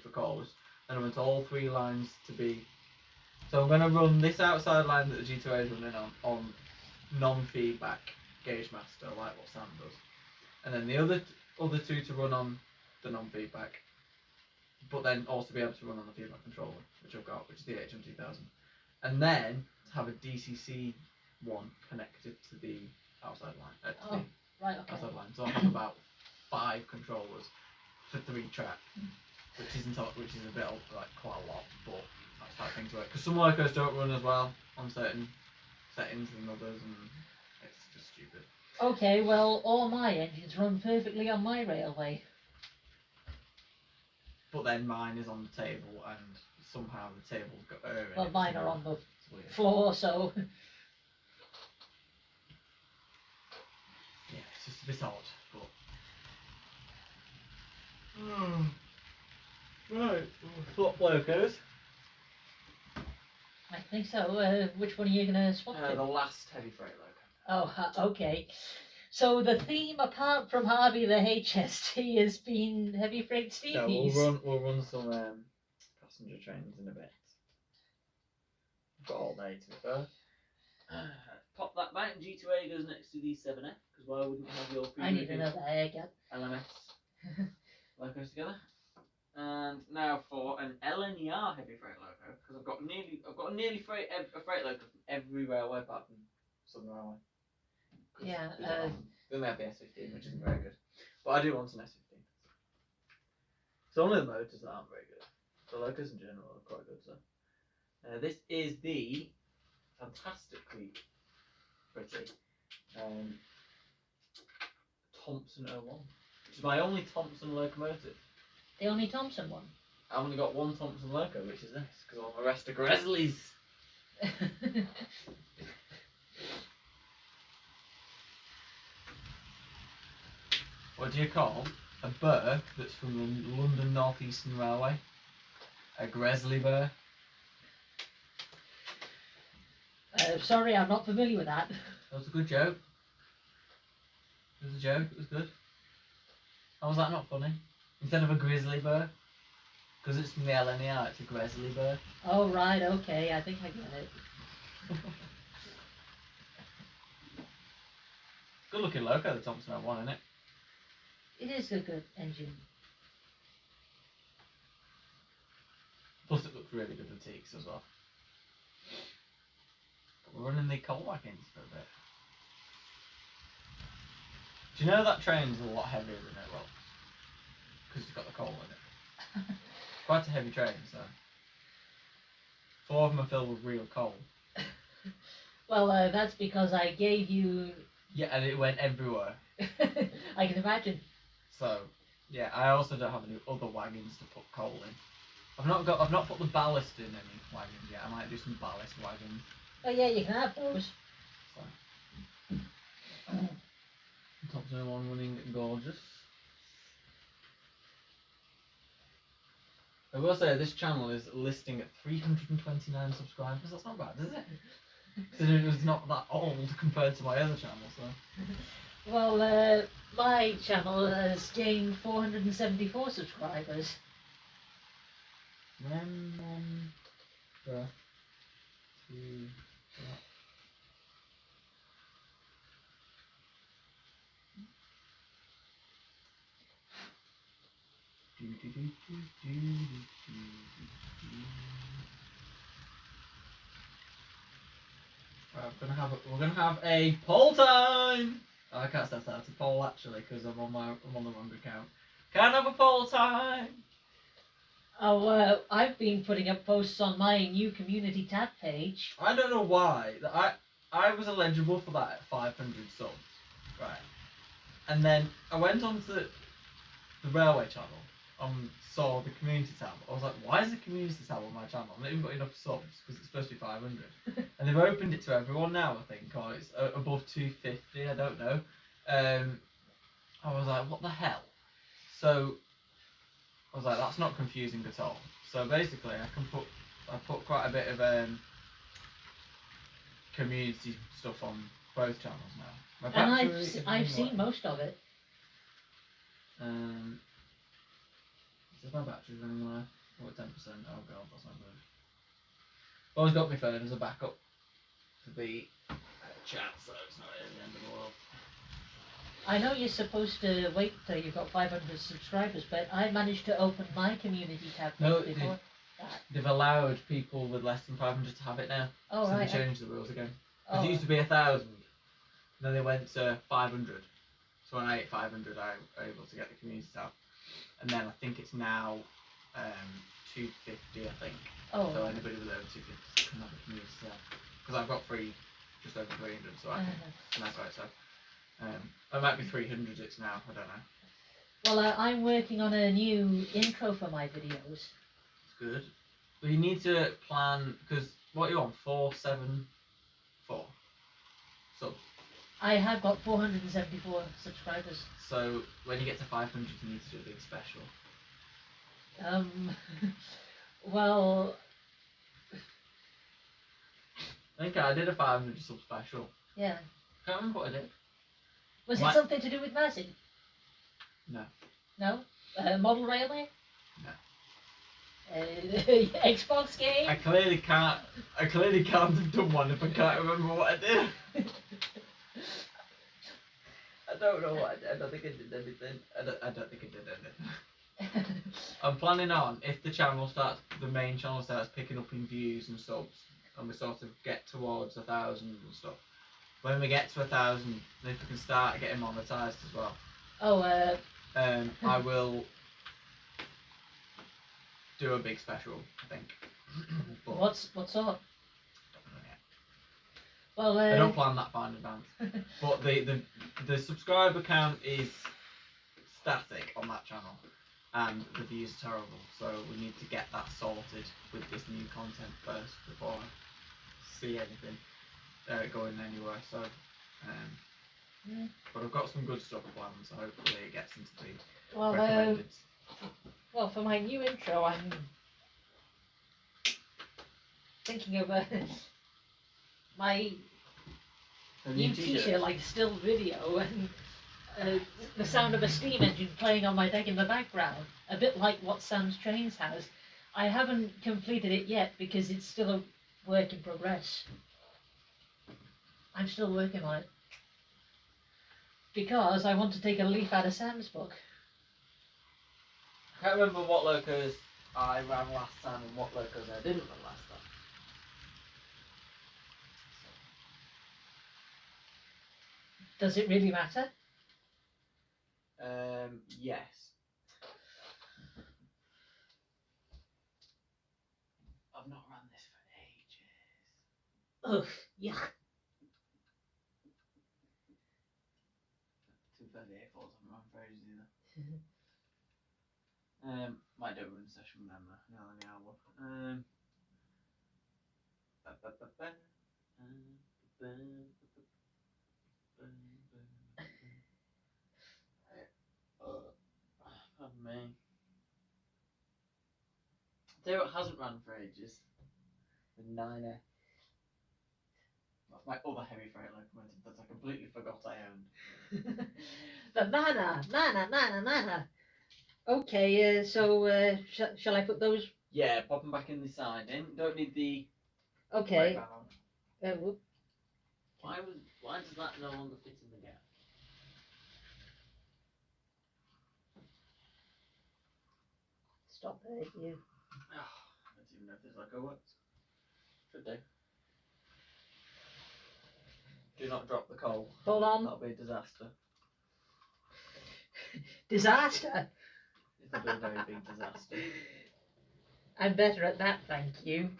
for cordless, and I want all 3 lines to be. So I'm going to run this outside line that the G2A is running on non-feedback Gauge Master, like what Sam does, and then the other 2 to run on the non-feedback, but then also be able to run on the feedback controller, which I've got, which is the HM2000, and then to have a DCC one connected to the outside line. Right, okay. Outside line. So I have about 5 controllers for 3 track, which is a bit quite a lot, but that's how things work. Because some locos don't run as well on certain settings than others, and it's just stupid. Okay, well, all my engines run perfectly on my railway. But then mine is on the table, and somehow the table's got air in it. Well, mine are on the It's weird. floor, so. Yeah, it's just a bit odd, but. Right, swap locos. I think so. Which one are you going to swap The to? last heavy freight loco. Oh, okay. So the theme, apart from Harvey the HST, has been heavy freight steamies. No, we'll run some passenger trains in a bit. I've got all day to be fair. Pop that back. G2A goes next to the 7F, because why wouldn't you have your I need another haircut. LMS locos together? And now for an LNER heavy freight loco, because I've got a nearly freight loco from every railway apart from Southern Railway. Yeah. They only have the S15, which isn't very good, but I do want an S15. So only the motors that aren't very good. The locos in general are quite good. So this is the fantastically pretty Thompson 01, which is my only Thompson locomotive. The only Thompson one. I've only got one Thompson loco, which is this, because all the rest are Gresleys. What do you call a burr that's from the London North Eastern Railway? A Gresley burr. Sorry, I'm not familiar with that. That was a good joke. It was a joke, it was good. How was that not funny? Instead of a grizzly burr, because it's from the LNER, it's a Gresley burr. Oh, right, okay, I think I get it. Good looking loco, the Thompson 01, isn't it? It is a good engine. Plus it looks really good with teaks as well. But we're running the coal wagons for a bit. Do you know that train's a lot heavier than it was? Because it's got the coal in it. Quite a heavy train, so 4 of them are filled with real coal. Well, that's because I gave you... Yeah, and it went everywhere. I can imagine. So, yeah, I also don't have any other wagons to put coal in. I've not put the ballast in any wagons yet. I might do some ballast wagons. Oh yeah, you can have those. So. Thompson 01 running gorgeous. I will say this channel is listing at 329 subscribers. That's not bad, is it? Considering it was not that old compared to my other channel, so. Well, my channel has gained 474 subscribers. We're gonna have a poll time. Oh, I can't set that to poll actually because I'm on the wrong account. Can I have a poll time? Oh, I've been putting up posts on my new community tab page. I don't know why. I was eligible for that at 500 subs, right? And then I went on to the railway channel and saw the community tab. I was like, why is the community tab on my channel? I've not even got enough subs because it's supposed to be 500. And they've opened it to everyone now, I think, or it's above 250. I don't know. I was like, what the hell? So I was like, that's not confusing at all. So basically, I put quite a bit of community stuff on both channels now. And I've seen most of it. Is my battery running low? Oh, 10%. Oh god, that's not good. Always got my phone as a backup for the chat, so it's not really the end of the world. I know you're supposed to wait till you've got 500 subscribers, but I managed to open my community tab No, before that. They've allowed people with less than 500 to have it now. Oh, so right. they changed the rules again. Oh. It used to be 1,000. Then they went to 500. So when I hit 500, I was able to get the community tab. And then I think it's now 250, I think. Oh. So anybody with over 250 can have a community tab. Because I've got just over 300, so I can have it. So it might be 300. It's now. I don't know. Well, I'm working on a new intro for my videos. It's good. But you need to plan because what are you on 474 subs. I have got 474 subscribers. So when you get to 500, you need to do a big special. Well, I think I did a 500 sub special. yeah. Can't remember what I did. Was it something to do with Mazzy? No. No? Model railway? No. Xbox game. I clearly can't have done one if I can't remember what I did. I don't know what I did. I don't think I did anything. I don't think I did anything. I'm planning on, if the main channel starts picking up in views and subs, and we sort of get towards 1,000 and stuff. When we get to 1,000, if we can start getting monetized as well. Oh, I will do a big special, I think. But what's up? I don't know yet. Well, I don't plan that far in advance. But the subscriber count is static on that channel, and the views are terrible. So we need to get that sorted with this new content first before I see anything going anywhere. So, but I've got some good stuff planned, so hopefully it gets into the recommended. Well, for my new intro, I'm thinking of my new t-shirt, like still video, and the sound of a steam engine playing on my deck in the background, a bit like what Sam's Trains has. I haven't completed it yet because it's still a work in progress. I'm still working on it. Because I want to take a leaf out of Sam's book. I can't remember what locos I ran last time and what locos I didn't run last time. Does it really matter? Yes. I've not run this for ages. Ugh, yuck. Too bad the A4s haven't run for ages either. Might do a run session with Emma. No, the hour. Pardon me. Tell you what hasn't run for ages. The 9F. That's my other heavy freight locomotive that I completely forgot I owned. The mana. Okay, so shall I put those? Yeah, pop them back in the siding. Don't need the Okay. brake van on. Whoop. Why does that no longer fit in the gap? Stop it, you. I don't even know if this logo works. Should do. Do not drop the coal. Hold on. That'll be a disaster. Disaster. It'll be a very big disaster. I'm better at that, thank you.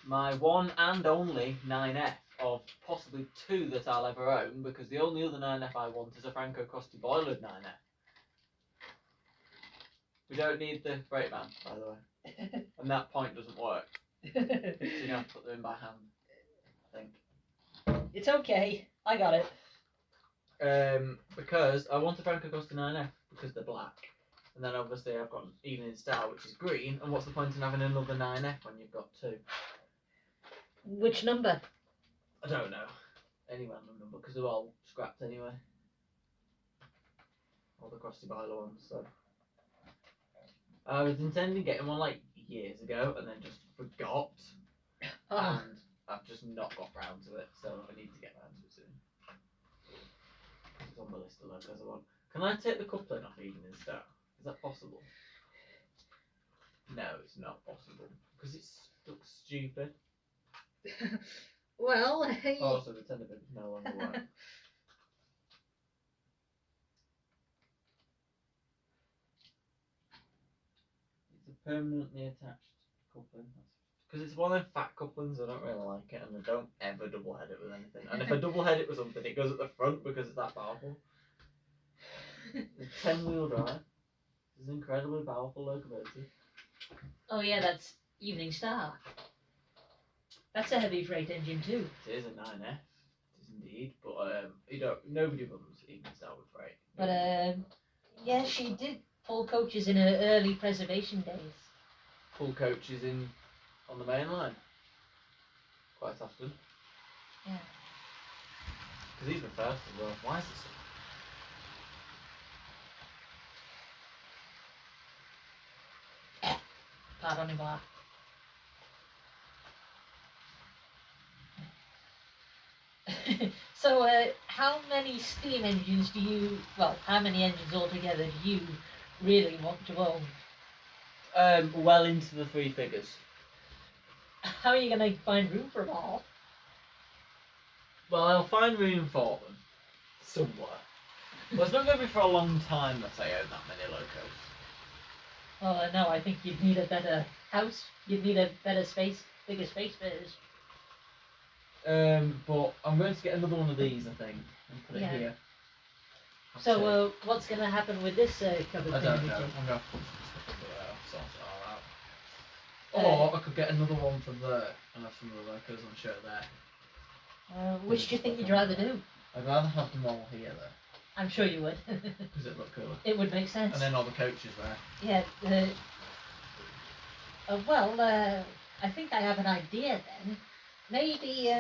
My one and only 9F of possibly two that I'll ever own, because the only other 9F I want is a Franco Costi boilered 9F. We don't need the brake van, by the way. And that point doesn't work. So you have to put them in by hand, I think. It's okay. I got it. Because I want a Franco Costi 9F because they're black. And then obviously I've got an Evening Star, which is green. And what's the point in having another 9F when you've got two? Which number? I don't know. Any random number, because they're all scrapped anyway. All the Costi boiler ones, so. I was intending getting one like years ago and then just forgot. Oh. And I've just not got round to it, so I need to get round to it soon. It's on the list of locos I want. Can I take the coupling off Evening Star? Is that possible? No, it's not possible. Because it looks stupid. Well, Oh, so the tender bit is no longer work. It's a permanently attached coupling. Because it's one of them fat couplings, I don't really like it, and I don't ever double head it with anything. And if I double head it with something, it goes at the front because it's that powerful. It's 10-wheel drive. It's an incredibly powerful locomotive. oh yeah, that's Evening Star. That's a heavy freight engine too. It is a 9F. It is indeed, but nobody runs Evening Star with freight. But yeah, she did pull coaches in her early preservation days. Pull coaches in on the main line quite often. Yeah. Because these were first as well. Why is it so? Pardonnez-moi. So, how many steam engines do you, well, how many engines altogether do you really want to own? Well into the three figures. How are you going to find room for them all? Well, I'll find room for them somewhere. Well, it's not going to be for a long time that I own that many locos. Oh, no, I think you'd need a better house. You'd need a better space, bigger space first. But I'm going to get another one of these, I think, and put it Yeah. here. So, what's going to happen with this cupboard I thing? don't know. I'm going to put some stuff under there. I'll sort it all out. Or I could get another one from there and have some of the locos on show there. Which do you think you'd rather do? I'd rather have them all here though, I'm sure you would. because it look cooler. It would make sense. And then all the coaches there. Yeah. I think I have an idea then. Maybe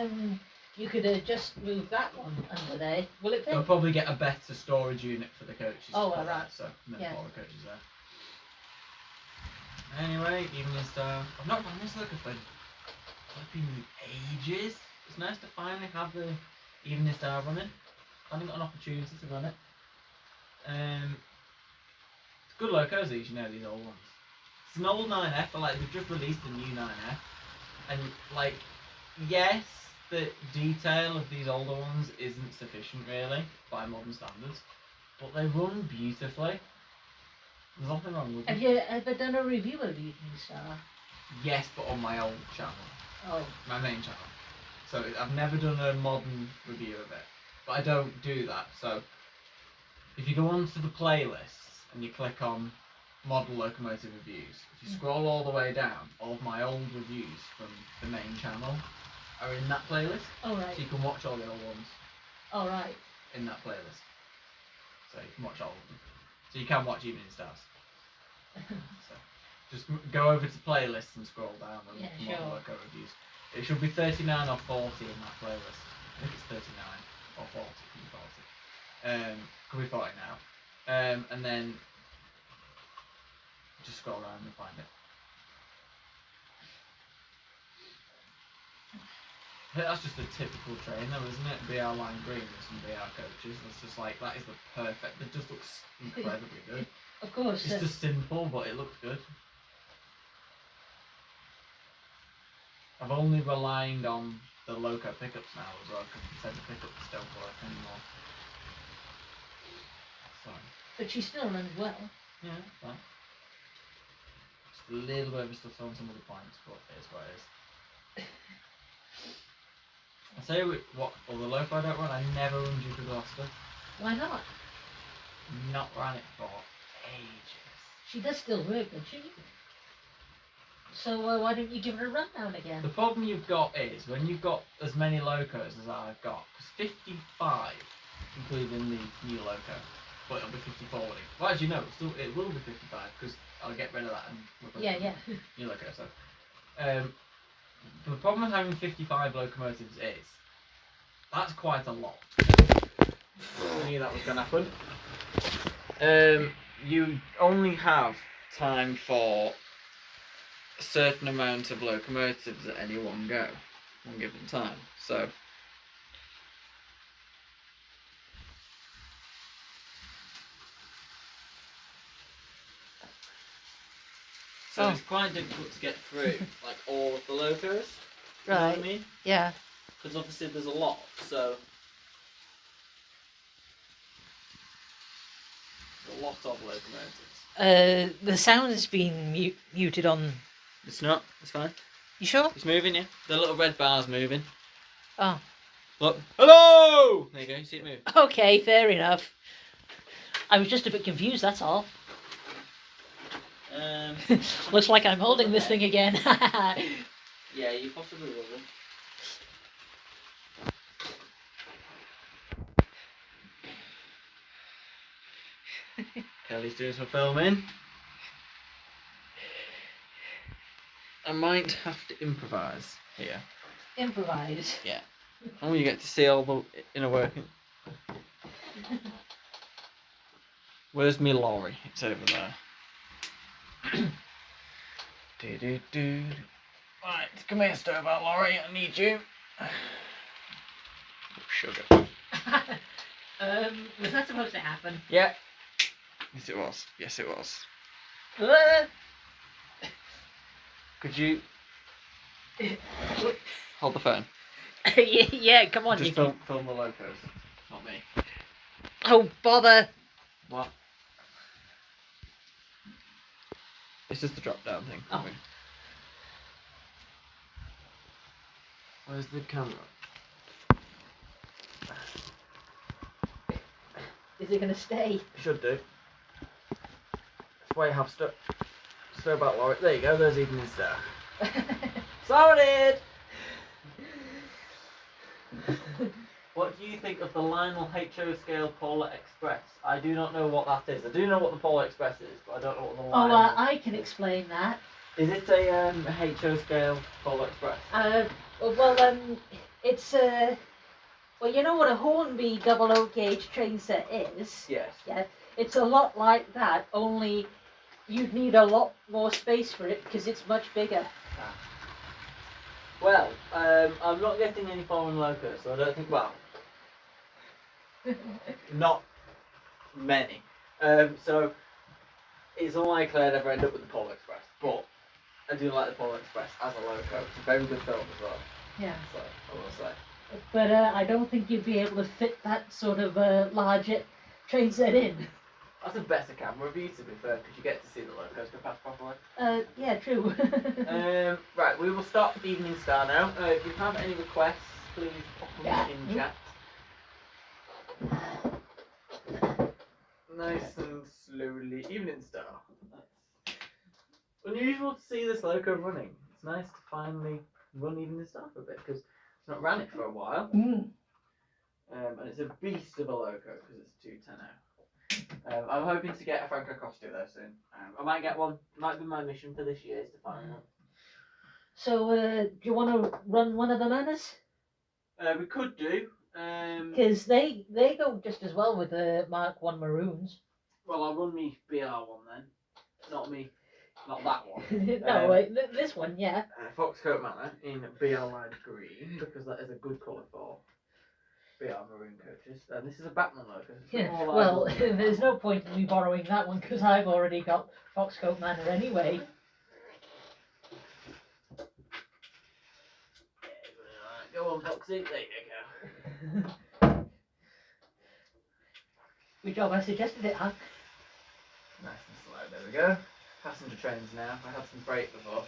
you could just move that one under there. Will it fit? They'll probably get a better storage unit for the coaches. Oh, to put right. there, so and then Yeah. all the coaches there. Anyway, Evening Star. I've not done this local thing. Flipping ages. It's nice to finally have the Evening Star running. I haven't got an opportunity to run it. It's good locos these, you know, these old ones. It's an old 9F, but like they've just released a new 9F. And like, yes, the detail of these older ones isn't sufficient really by modern standards, but they run beautifully. There's nothing wrong with them. Have you ever done a review of Evening Star? Yes, but on my old channel, Oh. my main channel. So I've never done a modern review of it, but I don't do that. So if you go onto the playlists and you click on model locomotive reviews, if you scroll all the way down, all of my old reviews from the main channel are in that playlist. Oh, right. So you can watch all the old ones Oh, right. in that playlist. So you can watch all of them. So you can watch Evening Stars. So just go over to playlists and scroll down and look for model loco reviews. It should be 39 or 40 in that playlist. I think it's 39 or 40. Could be 40 now. And then just scroll around and find it. I think that's just a typical train though, isn't it? BR Line Green with some BR coaches. It's just like, that is the perfect, it just looks incredibly good. Of course. It's just simple, but it looks good. I've only relied on the loco pickups now as well, because the centre pickups don't work anymore. Sorry. But she still runs well. Yeah, well. Just a little bit of stuff on some of the points, but it is what it is. I say what other loco I don't run, I never run Duke of Gloucester. Why not? Not ran it for ages. She does still work, doesn't she? So why don't you give her a rundown again? The problem you've got is, when you've got as many locos as I've got, because 55, including the new loco, but it'll be 54 when it, well, as you know, it will be 55, because I'll get rid of that and replace it with new loco, so. The problem with having 55 locomotives is, that's quite a lot. I knew that was going to happen. You only have time for a certain amount of locomotives at any one go, one given time. So it's quite difficult to get through like all of the locos. You know what I mean? Yeah. Because obviously there's a lot, so there's a lot of locomotives. The sound is being muted on. It's not. It's fine. You sure? It's moving, yeah. The little red bar's moving. Oh. Look. Hello! There you go. You see it move. Okay, fair enough. I was just a bit confused, that's all. Looks like I'm holding this thing again. Yeah, you possibly will. Kelly's doing some filming. I might have to improvise here. Improvise. Yeah. Oh, you get to see all the inner working. Where's me lorry? It's over there. Right, come here, Stowbar Lorry. I need you. Sugar. Was that supposed to happen? Yeah. Yes, it was. Yes, it was. Could you hold the phone? Yeah, come on. Just film the locos, not me. Oh, bother. What? It's just the drop down thing. Oh. Where's the camera? Is it going to stay? Should do. That's why you have Stowbar Lorry. There you go, there's Evening Star. Sorted! What do you think of the Lionel HO scale Polar Express? I do not know what that is. I do know what the Polar Express is, but I don't know what the Lionel I can explain that. is. It a HO scale Polar Express? It's well, you know what a Hornby 00 gauge train set is? Yes. Yeah, it's a lot like that, only you'd need a lot more space for it because it's much bigger. Well, I'm not getting any foreign locos, so I don't think, well, not many. So it's unlikely I'd ever end up with the Polar Express, but I do like the Polar Express as a loco. It's a very good film as well. Yeah. So I will say. But I don't think you'd be able to fit that sort of larger train set in. That's a better camera view, to be fair, because you get to see the locos go past properly. Yeah, true. Right, we will start Evening Star now. If you have any requests, please pop them in chat. Nice and slowly. Evening Star. That's unusual to see this loco running. It's nice to finally run Evening Star for a bit, because it's not ran it for a while. And it's a beast of a loco, because it's 210 out. I'm hoping to get a Franco Costo though soon. I might get one. Might be my mission for this year is to find one. So, do you want to run one of the Manners? We could do. Because they go just as well with the Mark 1 Maroons. Well, I'll run me BR one then. Not that one. No, wait, this one, yeah. Foxcote Manor in BR Line Green, because that is a good colour for BR Maroon coaches. And this is a Batman logo. Yeah, well, there's no point in me borrowing that one because I've already got Foxcote Manor anyway. Go on, Foxy. There you go. Good job, I suggested it, huh? Nice and slow. There we go. Passenger trains now. I had some freight before.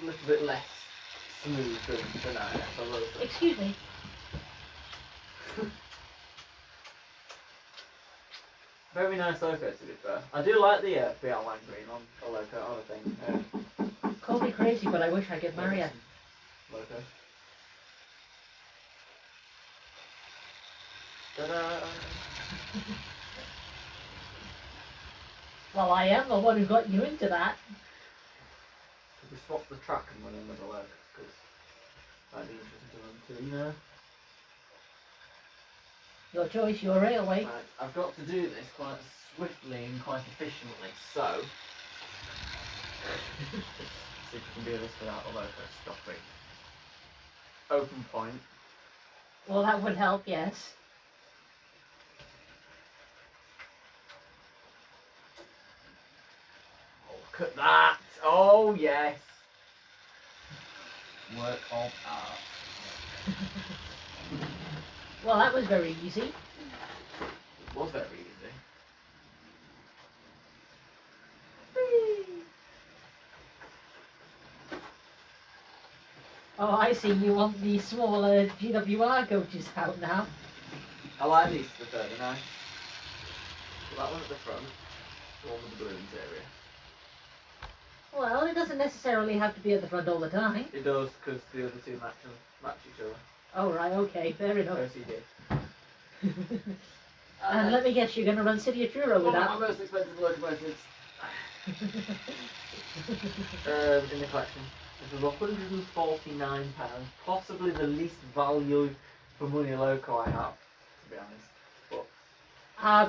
A little bit less smooth than I am. Excuse me. Very nice loco, to be fair. I do like the BR Line Green on a loco on a thing. Call me crazy, but I wish I could marry her. Loco. Ta-da! Well, I am the one who got you into that. Could we swap the track and run another loco? Because that'd be interesting to run too, you know? Your choice, your railway. Right, I've got to do this quite swiftly and quite efficiently, so see if we can do this without the loco stopping. Open point. Well, that would help, yes. Oh, look at that! Oh yes! Work of art. Well, that was very easy. It was very easy. Oh, I see. You want the smaller GWR coaches out now. I like these to be fair, they're nice. That one at the front, the one with the blue interior. Well, it doesn't necessarily have to be at the front all the time. It does, because the other two match each other. Oh, right, okay, fair enough. OCD. And let me guess, you're going to run City of Truro with that? My most expensive locomotives in the collection. This is £149, possibly the least value for money loco I have, to be honest.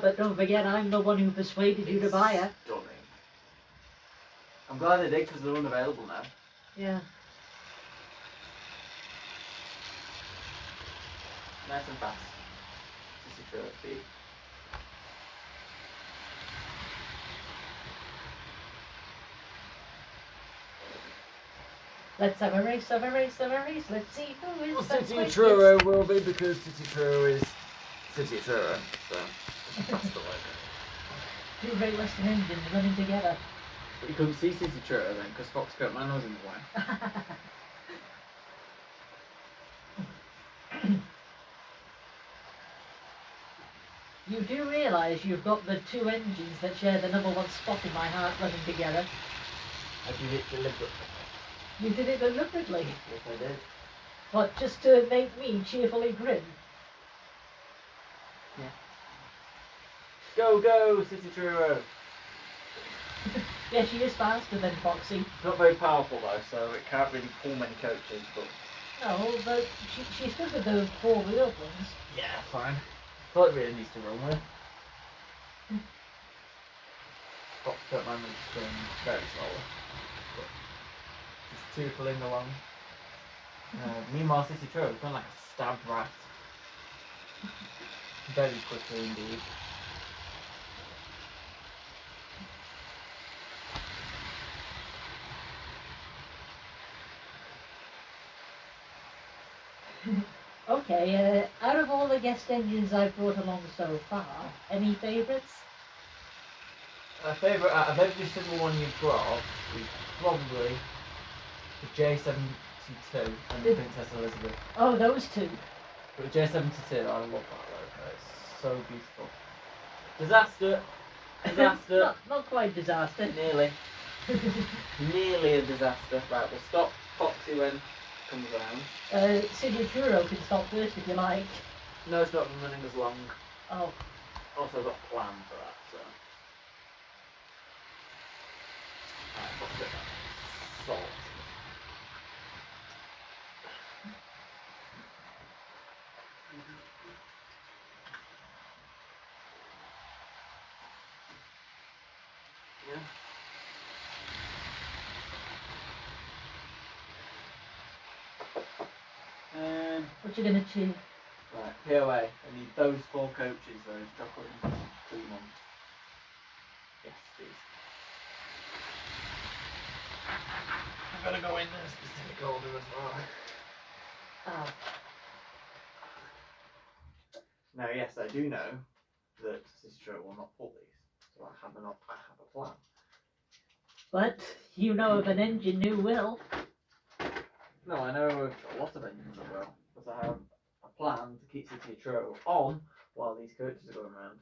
But don't forget, I'm the one who persuaded you to buy her. Stunning. I'm glad they did because they're unavailable now. Yeah. Nice and fast. Sissy Churro speed. Let's have a race, have a race, have a race. Let's see who is the City quickest. Churro will be because City Churro is City Churro, so that's the logo. Two Great Western engines running together. But you couldn't see City Churro then because Foxcoat Man was in the way. You do realise you've got the two engines that share the number one spot in my heart running together. I did it deliberately. You did it deliberately. Yes, I did. What, just to make me cheerfully grin? Go, go, City Churro! Yeah, she is faster than Foxy. It's not very powerful though, so it can't really pull many coaches, but... No, but she's good with the four-wheeled ones. Yeah, fine. I thought it really needs to run with. Foxcoat Man was very slow. But just tootling along. Meanwhile, City Churro was going like a stabbed rat. Very quickly indeed. Okay, out of all the guest engines I've brought along so far, any favourites? A favourite out of every single one you've brought is probably the J72 and the Princess Elizabeth. Oh, those two. But the J72, I love that logo. It's so beautiful. Disaster! Disaster! not quite disaster. Nearly. Nearly a disaster. Right, we'll stop Foxy when it comes around. City Churro can stop first if you like. No, it's not been running as long. Oh. Also, I've got a plan for that, so. Alright, Foxy, salt. What you gonna choose? Right, POA. I need those four coaches, those chocolate and cream ones. Yes, please. I've got to go in a specific order as well. Oh. Now, yes, I do know that Cicero will not pull these, so I have a plan. But you know of an engine who will. No, I know of a lot of engines that will, because I have a plan to keep Cicero on while these coaches are going around.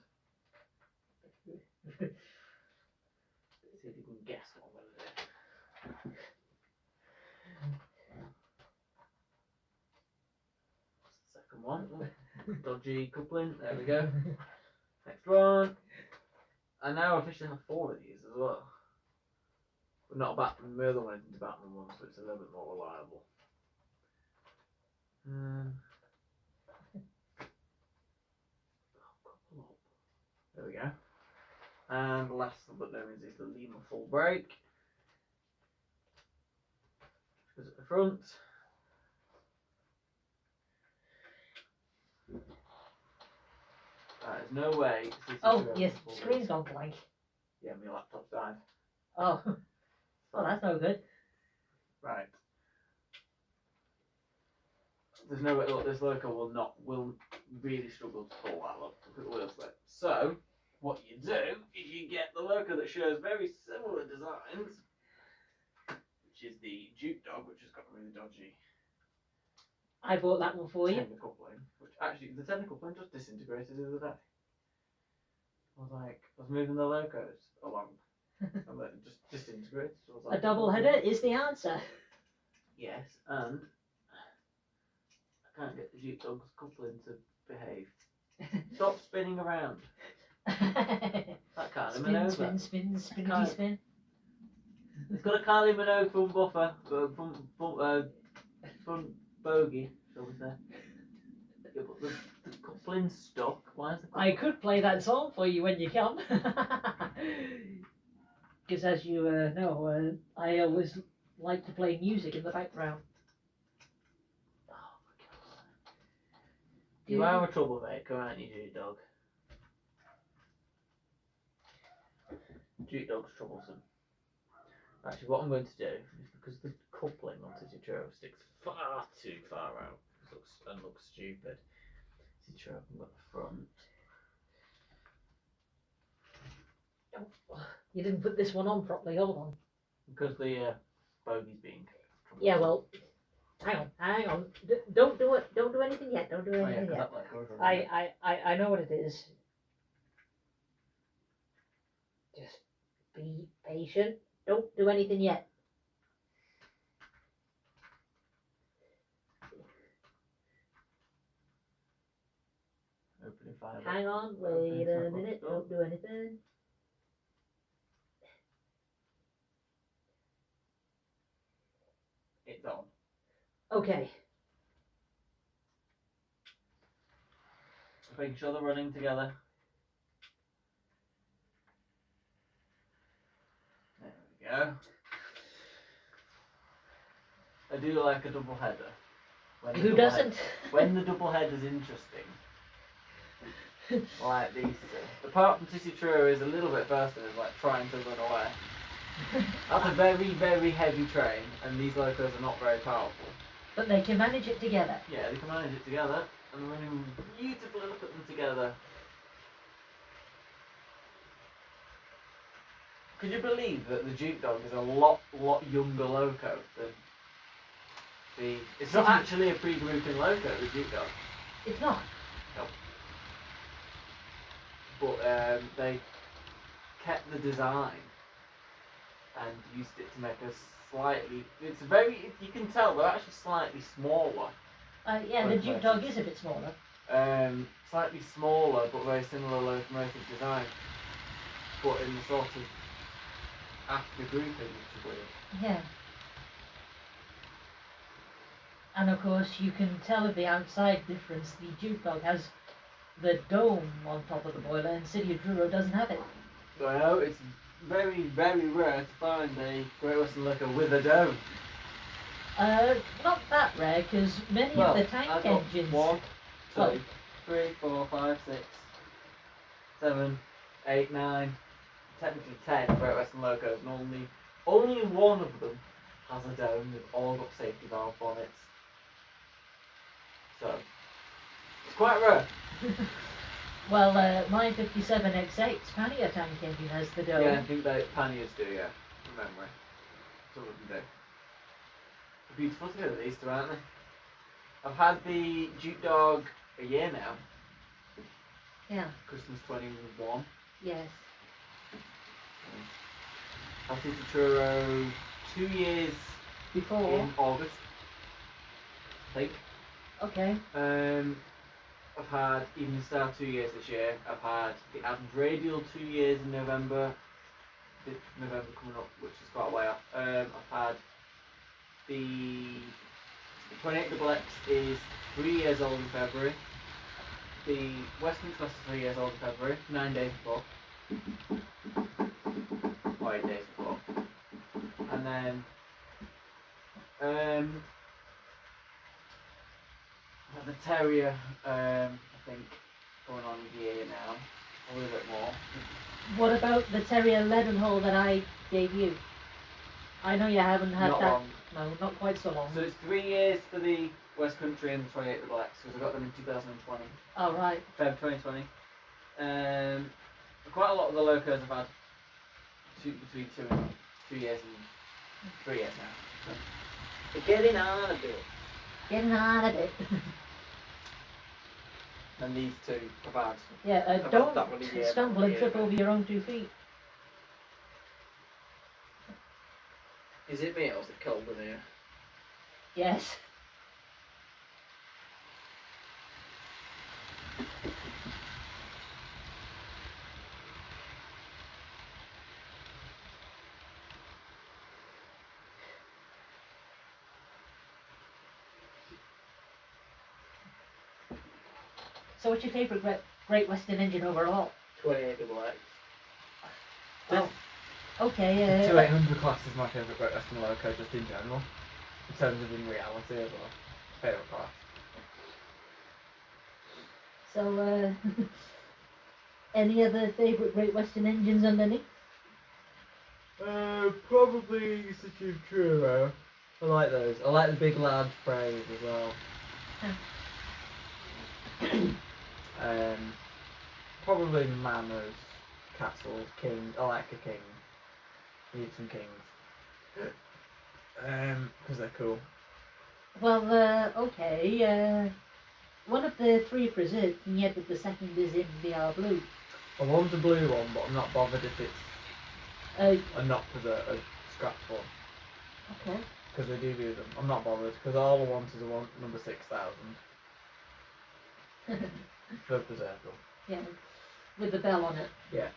See if you can guess what I'm going to do. Second one. Dodgy coupling. There we go. Next one. I now officially have 4 of these as well. But not Batman. My other one isn't a Batman one, so it's a little bit more reliable. There we go. And the last but no means is the Lima full brake. Goes at the front. There's no way. Oh, yes, screen's gone blank. Yeah, my laptop's died. Oh. Oh, that's no good. Right. There's no way. Look, this loco will really struggle to pull that up. Look at the wheel slip. So, what you do is you get the loco that shows very similar designs, which is the Duke Dog, which has got really dodgy I bought that one for you. technical coupling, which actually the technical coupling just disintegrated the other day. I was moving the locos along, and it just disintegrated. So I was like, A double header is the answer. Yes, and I can't get the Duke Dog's coupling to behave. Stop spinning around. That Kylie Minogue. Spin, spin, spin, spin. It's got a Kylie Minogue front buffer, front bogey, shall we say. Yeah, but the coupling's stuck. Why is the coupling? I could play that song for you when you come. Because as you know, I always like to play music in the background. Oh my god. You are a troublemaker, aren't you, Duke Dog? Duke Dog's troublesome. Actually, what I'm going to do is because the coupling on Tessitura sticks far too far out and looks stupid. Tessitura can got the front. Oh, you didn't put this one on properly, hold on. Because the bogey's being troublesome. Yeah, well, hang on. Don't do it. Don't do anything yet. Don't do Oh, yeah, anything 'cause yet. that light goes around it. I know what it is. Just be patient. Don't do anything yet. Opening fire. Hang on. Wait a minute. Don't do anything. It's on. Okay. Making sure they're running together. There we go. I do like a double header. Who doesn't? When the double header's interesting. Like these two. Apart from Tessitura is a little bit faster than like trying to run away. That's a very, very heavy train, and these locos are not very powerful. But they can manage it together. Yeah, they can manage it together, and they're running beautifully. Look at them together. Could you believe that the Duke Dog is a lot younger loco than the... It's not actually a pre-grouping loco, the Duke Dog. It's not. Nope. But they kept the design and used it to make a slightly... It's very... You can tell they're actually slightly smaller. Yeah, the Duke Dog is a bit smaller. Slightly smaller, but very similar locomotive design. But in the sort of after grouping, which is weird. Yeah. And of course, you can tell the outside difference. The Duke Dog has the dome on top of the boiler, and City of Truro doesn't have it. Well, it's very, very rare to find a Great Western Loco with a dome. Not that rare, because many of the tank I've got engines. 1, 2, Well- 3, 4, 5, 6, 7, 8, 9, technically 10 Great Western Locos, and only one of them has a dome. They've all got safety valve bonnets. So, it's quite rare. Well, my 57 X8 Spania tank engine has the dome. Yeah, I think that panniers do, yeah, from memory. Some of them do. They're beautiful together, these two, aren't they? I've had the Duke Dog a year now. Yeah. Christmas 21. Yes. I've had Truro 2 years Before. in August, I think. Okay. I've had Evening Star 2 years this year. I've had the Adams Radial 2 years in November. November coming up, which is quite a way off. I've had the 28XX is 3 years old in February. The Western Express is 3 years old in February, 9 days before. Or 8 days before. And then the Terrier, I think, going on a year now, a little bit more. What about the Terrier Leadenhall that I gave you? I know you haven't had Not that. long. No, not quite so long. So it's 3 years for the West Country and the 28 the Blacks, because I got them in 2020, Oh, right. Feb 2020. Quite a lot of the locos have had between 2 years and 3 years now. So they're getting on a bit. Getting on a bit. And these two have had. Yeah, I've don't had that one a year, stumble that and one a trip year. over your own 2 feet. Is it me or is it cold in here? Yes. So what's your favourite Great Western engine overall? 28 double X. Oh. Okay. The 2800 class is my favourite Great Western Loco just in general. In terms of in reality as well. Favourite class. So, any other favourite Great Western engines underneath? Probably such a true. I like those. I like the big large frames as well. Probably Manors, Castles, Kings. I like a King. Need some Kings. Because they're cool. Well, okay. One of the three preserved, and yet the second is in VR blue. I want a blue one, but I'm not bothered if it's a not preserved, a scratch one. Okay. Because they do them. I'm not bothered, because all I want is a one, number 6000 for preserved one. Yeah, with the bell on it. Yeah.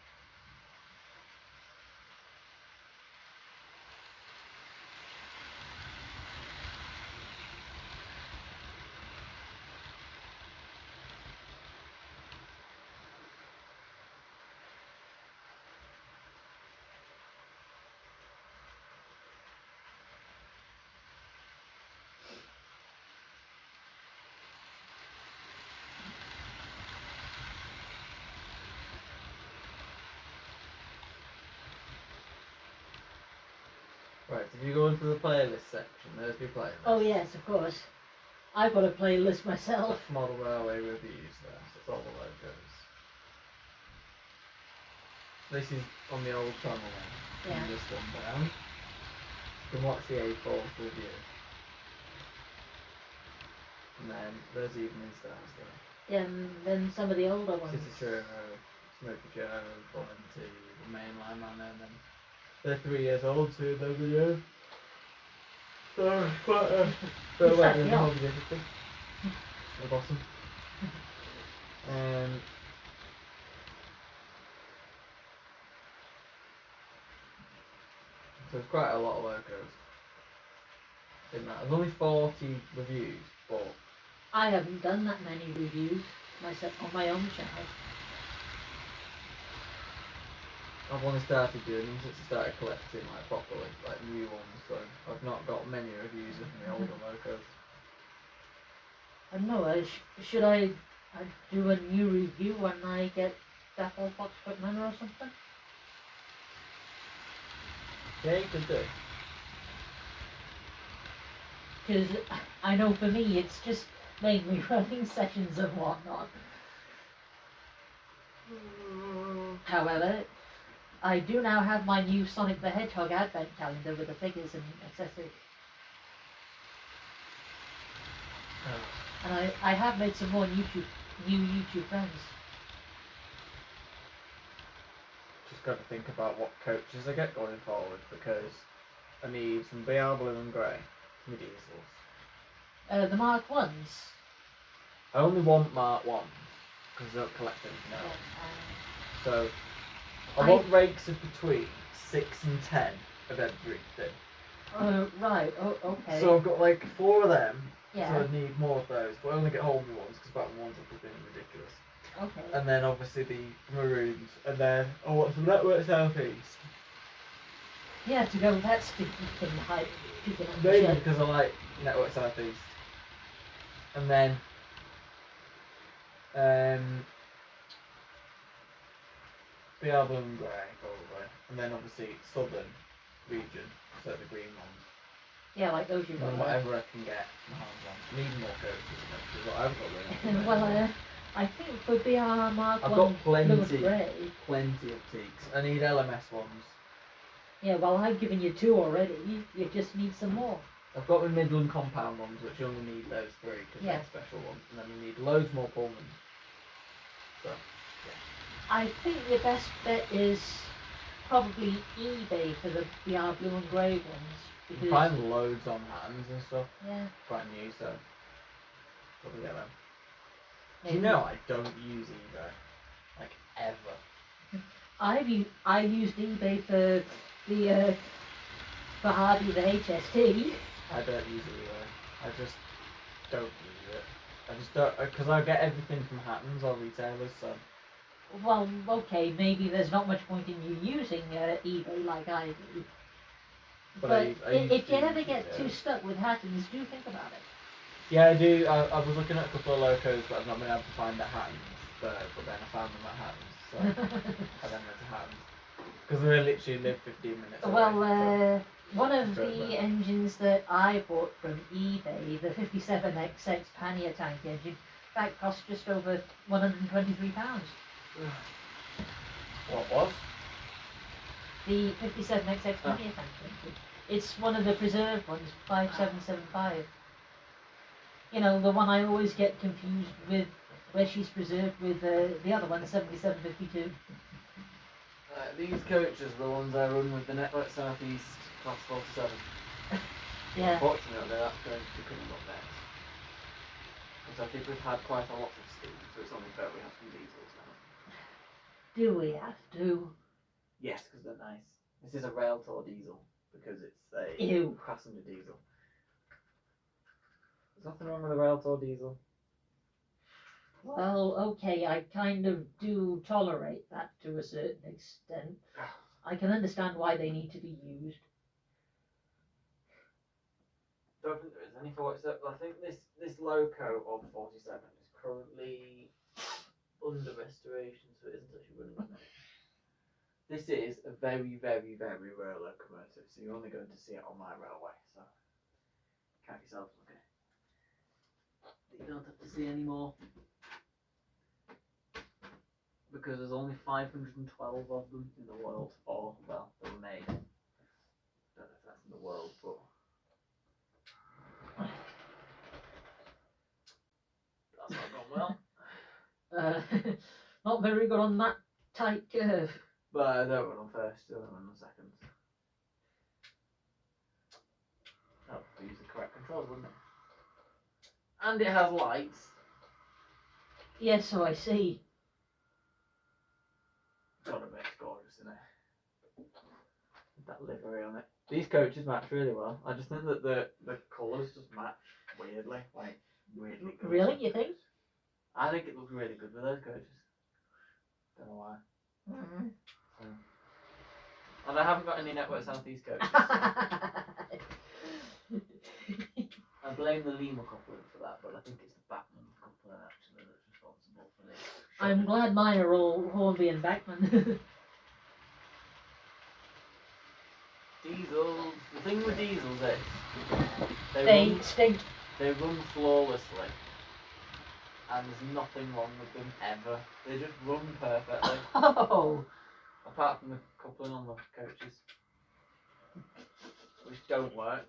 Right, if you go into the playlist section, there's your playlist. Oh yes, of course. I've got a playlist myself. Model Railway Reviews there, so it's all the logos. This is on the old channel then. Yeah. This one down. You can watch the A4 review. And then there's Evening Stars there. Yeah, and then some of the older ones. City Churro, Smoky Joe, Volunteer, the Mainline Man, and then they're 3 years old, so they're the year. So quite a bit better than Hobby Everything. At the bottom. So there's quite a lot of logos in that. There's only 40 reviews, but I haven't done that many reviews myself on my own channel. I've only started doing them since I started collecting like properly, like new ones, so I've not got many reviews of my older logos. I don't know, should I do a new review when I get that whole Foxcroft Manor or something? Yeah, you could do. Because I know for me it's just mainly running sessions and whatnot. However, I do now have my new Sonic the Hedgehog advent calendar with the figures and accessories. And I have made some more new YouTube friends. Just got to think about what coaches I get going forward, because I need some BR blue and grey, my diesels. The Mark 1s. I only want Mark 1s, because I don't collect anything else. So, I want rakes of between 6 and 10 of everything. Right, okay. So I've got like 4 of them, Yeah. so I need more of those, but I only get Holden ones, because Batman ones have been ridiculous. Okay. And then obviously the maroons, and then I want some Network Southeast. Yeah, to go with that stupid thing height. Mainly because I like Network Southeast. And then BR Blue and Grey, probably. And then obviously Southern region, so the green ones. Yeah, like those you And got. then whatever I can get my hands on. Need more coaches, because I haven't got really. Well, I think for BR Mark I've 1 got plenty Blue and Grey. Plenty of teaks. I need LMS ones. Yeah, well, I've given you 2 already. You just need some more. I've got the Midland compound ones, which you only need those 3 because Yeah. they're special ones, and then you need loads more Pullman. So, I think your best bet is probably eBay for the BR Blue and Grey ones. you Because, can find loads on hands and stuff, yeah, quite new, so probably get them. Do maybe. you know I don't use eBay, like ever. I used eBay for the for Hardy the HST. I don't use eBay. I just don't use it. I just don't, because I get everything from Hattons or retailers, so Well, okay, maybe there's not much point in you using eBay like I do. But But I used if to you use ever it, get yeah. too stuck with Hattons, do think about it. Yeah, I do. I was looking at a couple of locos that I've not been able to find at Hattons, but then I found them at Hattons, so I then went to Hattons. Because they literally live 15 minutes away. Well, one of Straight the back. engines that I bought from eBay, the 57XX pannier tank engine, that cost just over £123. What was? The 57XX Oh. pannier tank engine. It's one of the preserved ones, 5775. You know, the one I always get confused with where she's preserved with the other one, 7752. These coaches are the ones I run with the Network Southeast Class 47. Yeah. Unfortunately, that's going to be coming up next. Because I think we've had quite a lot of steam, so it's only fair we have some diesels now. Do we have to? Yes, because they're nice. This is a Railtor diesel, because it's a Ew. passenger diesel. There's nothing wrong with a Railtor diesel. Well, okay, I kind of do tolerate that to a certain extent. I can understand why they need to be used. Don't think there is any 47. I think this loco of 47 is currently under restoration, so it isn't actually running at the minute. This is a very, very, very rare locomotive, so you're only going to see it on my railway, so count yourselves lucky. You don't have to see any more. Because there's only 512 of them in the world, or, well, they were made. Don't know if that's in the world, but that's not gone well. Not very good on that tight curve. But I don't run on first, I don't run on second. That would use the correct controls, wouldn't it? And it has lights. Yes, so I see. God, it makes gorgeous, isn't it? With that livery on it. These coaches match really well. I just think that the colours just match weirdly, like weirdly good. Really, you think? I think it looks really good with those coaches. Don't know why. Mm. So. And I haven't got any Network Southeast coaches. I blame the Lima coupling for that, but I think it's the Bachmann coupling actually that's responsible for this. I'm glad mine are all Hornby and Bachmann. Diesels. The thing with diesels is They stink. They run flawlessly, and there's nothing wrong with them ever. They just run perfectly. Oh. Apart from the coupling on the coaches, which don't work.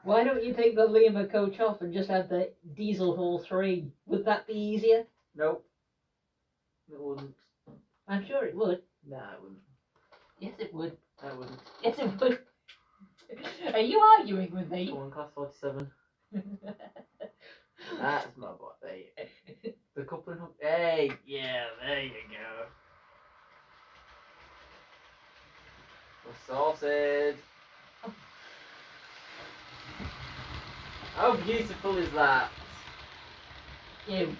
Why don't you take the Lima coach off and just have the Diesel Hall 3? Would that be easier? Nope. It wouldn't. I'm sure it would. Nah, it wouldn't. Yes, it would. It wouldn't. Yes, it would. Are you arguing with me? Come on, Class 47. That's my boy. The coupling hook. Hey, yeah, there you go. We're sorted. How beautiful is that? You.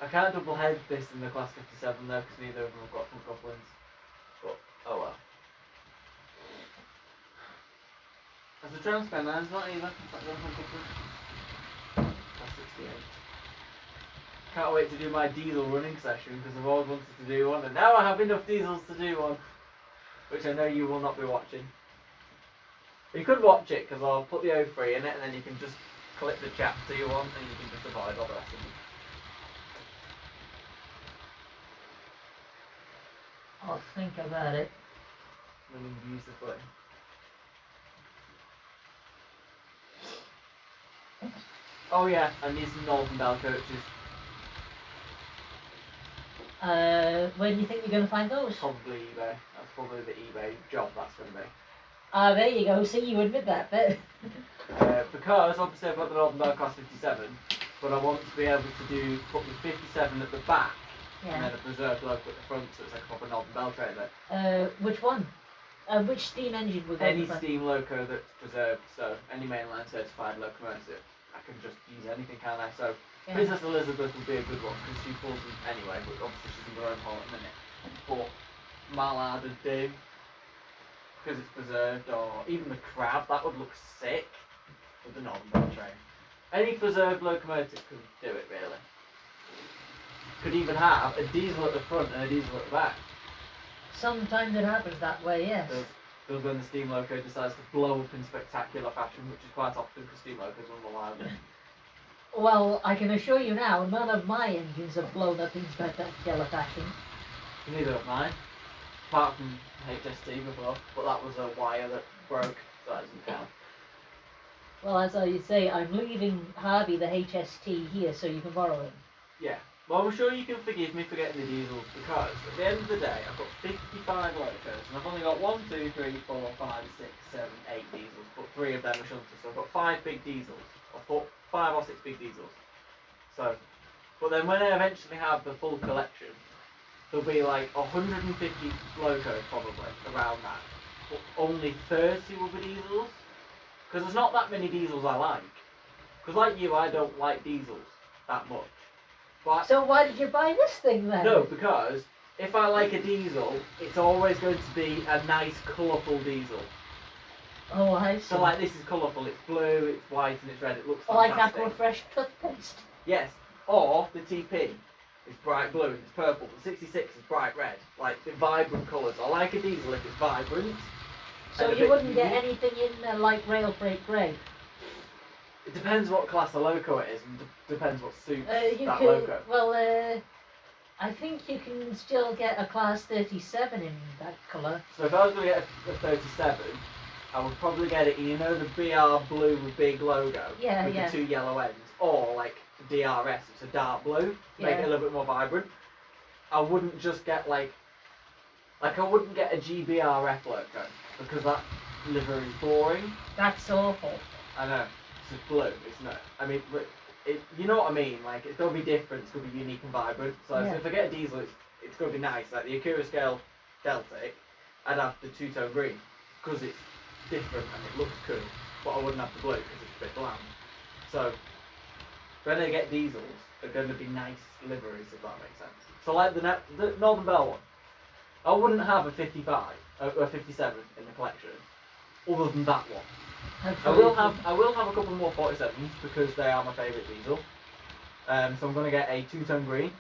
I can't double head this in the Class 57 though, because neither of them have got full couplings. But, oh well. As the Transpan man's not either. In fact, they're full couplings. Class 68. Can't wait to do my diesel running session, because I've always wanted to do one, and now I have enough diesels to do one. Which I know you will not be watching. You could watch it, because I'll put the O3 in it, and then you can just click the chapter you want, and you can just avoid all the rest of them. I'll think about it. Running beautifully. Oh yeah, and these are Northern Bell coaches. Where do you think you're going to find those? Probably eBay. That's probably the eBay job that's going to be. Ah, there you go. See, you admit that bit. Because obviously I've got the Northern Bell Class 57, but I want to be able to put the 57 at the back and then a preserved loco at the front, so it's like a proper Northern Bell trailer. Which one? Which steam engine would go Any in front? steam loco that's preserved, so any mainline certified locomotive, I can just use anything, can't I? So Yeah. Princess Elizabeth would be a good one because she pulls them anyway, but obviously she's in her own hole at the minute. But Mallard would do because it's preserved, or even the crab, that would look sick with the Northern Bell train. Any preserved locomotive could do it really. Could even have a diesel at the front and a diesel at the back. Sometimes it happens that way, yes. Does when the steam loco decides to blow up in spectacular fashion, which is quite often because steam locos are unreliable. Well, I can assure you now, none of my engines have blown up in spectacular fashion. Neither of mine. Apart from HST before, but that was a wire that broke, so that doesn't count. Well, as I say, I'm leaving Harvey the HST here so you can borrow him. Yeah. Well, I'm sure you can forgive me for getting the diesels because at the end of the day, I've got 55 locos and I've only got 1, 2, 3, 4, 5, 6, 7, 8 diesels, but 3 of them are shunters, so I've got 5 big diesels, or 5 or 6 big diesels. So, but then when I eventually have the full collection, there'll be like 150 locos probably around that, but only 30 will be diesels, because there's not that many diesels I like. Because like you, I don't like diesels that much. But So why did you buy this thing then? no, because if I like a diesel, it's always going to be a nice, colourful diesel. Oh, I see. So like this is colourful, it's blue, it's white and it's red, it looks Like fantastic. Aquafresh toothpaste. Yes, or the TP is bright blue and it's purple, the 66 is bright red, like the vibrant colours. I like a diesel if it's vibrant. So and a you bit wouldn't get unique. anything in there like Rail Freight Grey? It depends what class of loco it is and depends what suits You that could, loco. well, I think you can still get a Class 37 in that colour. So if I was going to get a 37, I would probably get it, you know, the BR blue with big logo Yeah, with yeah. the 2 yellow ends, or like the DRS, it's a dark blue, make it Yeah. a little bit more vibrant. I wouldn't just get like I wouldn't get a GBRF loco because that livery is boring. That's awful. I know, it's just blue, isn't it? I mean, you know what I mean? Like it's got to be different, it's got to be unique and vibrant. So Yeah. if I get a diesel, it's got to be nice. Like the Acura Scale Deltic, I'd have the two-tone green because it's different and it looks cool, but I wouldn't have the blue because it's a bit bland. So when I get diesels, they're going to be nice liveries, if that makes sense. So like the Northern Bell one, I wouldn't have a 55 or a 57 in the collection, other than that one. I will have a couple more 47s because they are my favourite diesel. So I'm going to get a two-tone green.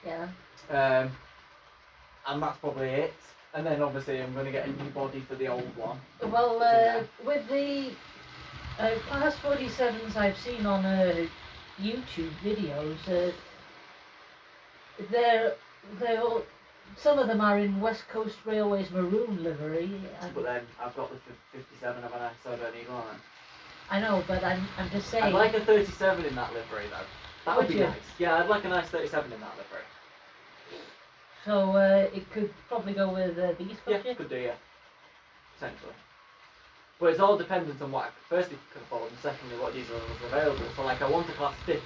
Yeah. And that's probably it. And then obviously I'm going to get a new body for the old one. Well, with the Class 47s I've seen on YouTube videos, they're all, some of them are in West Coast Railways maroon livery. But then I've got the 57 haven't I, so I don't need one. I know, but I'm just saying. I'd like a 37 in that livery though. That would Would be you? nice. Yeah, I'd like a nice 37 in that livery. So it could probably go with these, Yeah, could you? could do, yeah. Essentially. But it's all dependent on what I firstly can afford and secondly what diesel is available. So like I want a class 50,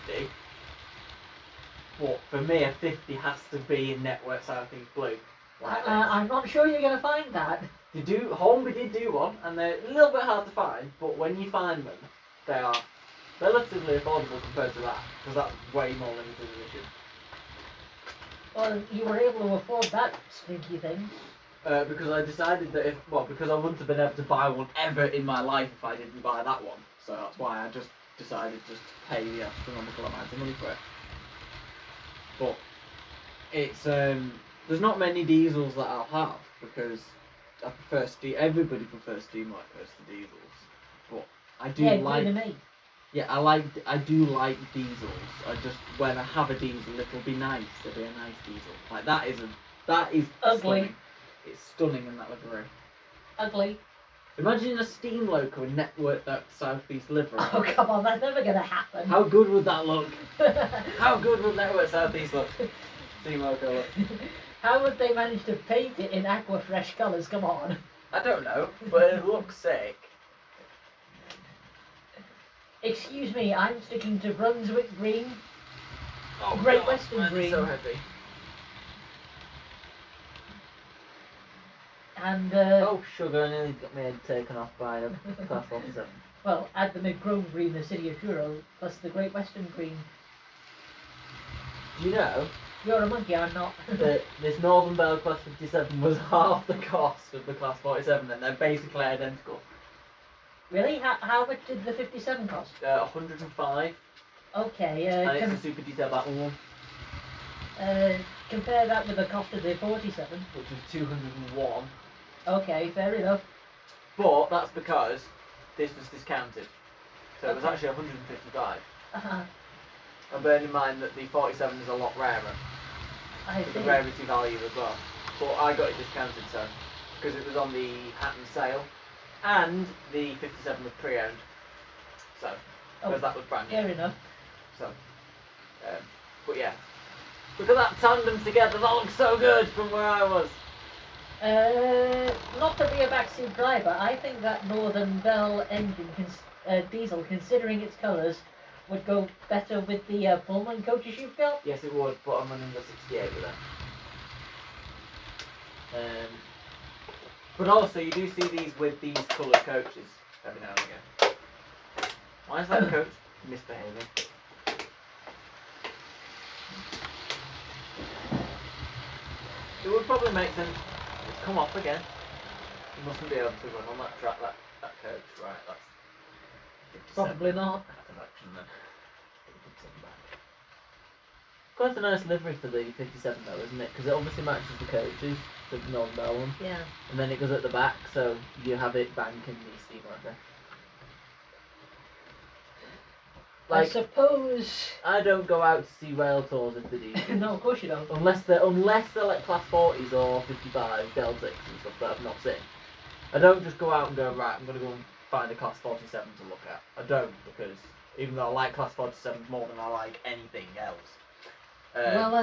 but for me a 50 has to be in Network Southeast Blue. Like this. I'm not sure you're going to find that. Hornby did do one, and they're a little bit hard to find, but when you find them, they are relatively affordable compared to that, because that's way more limited edition. Well, you were able to afford that stinky thing. Because I decided that because I wouldn't have been able to buy one ever in my life if I didn't buy that one. So that's why I just decided just to pay the astronomical amount of money for it. But it's there's not many diesels that I'll have because I prefer everybody prefers steam locos to diesels. But I do like. To me. Yeah, I do like diesels. I just when I have a diesel, it'll be nice. It'll be a nice diesel. Like that is Ugly. stunning. It's stunning in that livery. Ugly. Imagine a steam loco in Network that Southeast livery. Oh, come on, that's never going to happen. How good would that look? How good would Network Southeast look? Steam loco look. How would they manage to paint it in Aquafresh colours? Come on. I don't know, but it looks sick. Excuse me, I'm sticking to Brunswick green. Oh, Great God, Western man, it's green. so heavy. And, Oh, sugar, I nearly got my head taken off by a class 47. well, add the mid-grown green, the City of Truro, plus the Great Western green. Do you know You're a monkey, I'm not. that this Northern Bell Class 57 was half the cost of the Class 47, and they're basically identical. Really? How much did the 57 cost? 105, Okay, and it's a super detailed battle one, compare that with the cost of the 47. which was 201. Okay, fair enough. But that's because this was discounted, so it was Okay. actually 155. Uh-huh. And bear in mind that the 47 is a lot rarer, I with the see. rarity value as well. But I got it discounted, so because it was on the Hatton sale, and the 57 was pre-owned, so because that was brand new. Fair enough. So, but yeah, look at that tandem together. That looks so good from where I was. Not to be a backseat driver, I think that Northern Bell engine diesel, considering its colours, would go better with the Pullman coaches you've got. Yes, it would, but I'm running the 68 with that. But also, you do see these with these coloured coaches every now and again. Why is that coach misbehaving? It would probably make sense. It's come off again. You mustn't be able to run on that track, that coach. Right, that's 57. Probably not. Out of action then. Put some back. Quite a nice livery for the 57 though, isn't it? Because it obviously matches the coaches, the Northern Bell one. Yeah. And then it goes at the back, so you have it banking the steam right I Like, suppose. I don't go out to see rail tours if they do. No, of course you don't. Unless they're like class 40s or 55 Deltics and stuff that I've not seen. I don't just go out and go, right, I'm going to go and find a class 47 to look at. I don't, because even though I like class 47 more than I like anything else. Well,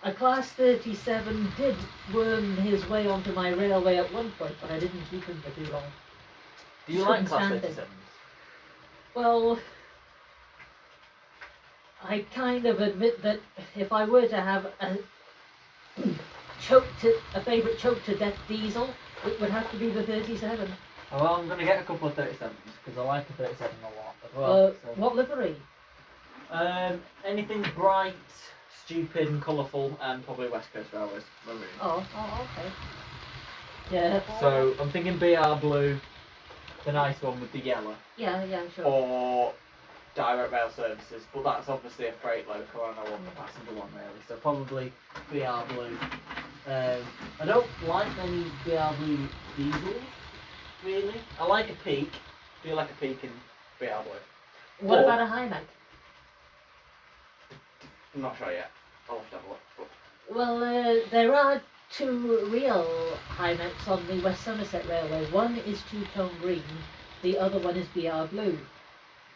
a class 37 did worm his way onto my railway at one point, but I didn't keep him for too long. do you like couldn't class stand it. 37s? Well, I kind of admit that if I were to have a favourite choke to death diesel, it would have to be the 37. Oh, well, I'm going to get a couple of 37s, because I like a 37 a lot as well. So. What livery? Anything bright, stupid and colourful, and probably West Coast Railways. Maroon. Oh, okay. Yeah. So I'm thinking BR Blue, the nice one with the yellow, Yeah, sure. or Direct Rail Services, but that's obviously a freight loco and I want the passenger one really, so probably BR Blue. I don't like many BR Blue diesels, really. I like a Peak, do like a Peak in BR Blue. What Or- about a Hymac? I'm not sure yet, I'll have to have a look. But Well, there are two real Hymacs on the West Somerset Railway. One is two-tone green, the other one is BR blue.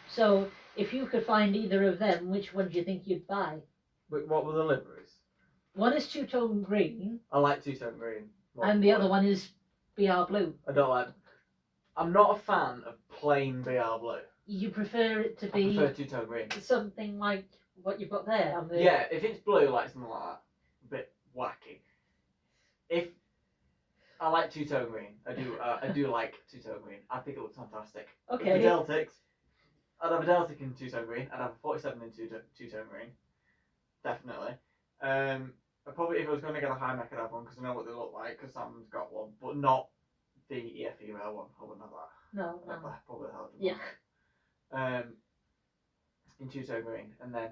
So, if you could find either of them, which one do you think you'd buy? But what were the liveries? One is two-tone green, I like two-tone green. more and than the white. other one is BR blue. I don't like. I'm not a fan of plain BR Blue. You prefer it to I be prefer two-tone green. something like what you've got there on the... Yeah, if it's blue, like something like that, a bit wacky. If I like two-tone green, I do like two-tone green. I think it looks fantastic. Okay. With the Deltics, I'd have a Deltic in two-tone green. I'd have a 47 in two-tone green, definitely. I probably, if I was going to get a Hymac, I'd have one because I know what they look like. Because Sam's got one, but not the EFE rail one. I wouldn't have that. No. I'd probably have the Yeah. one. In two-tone green, and then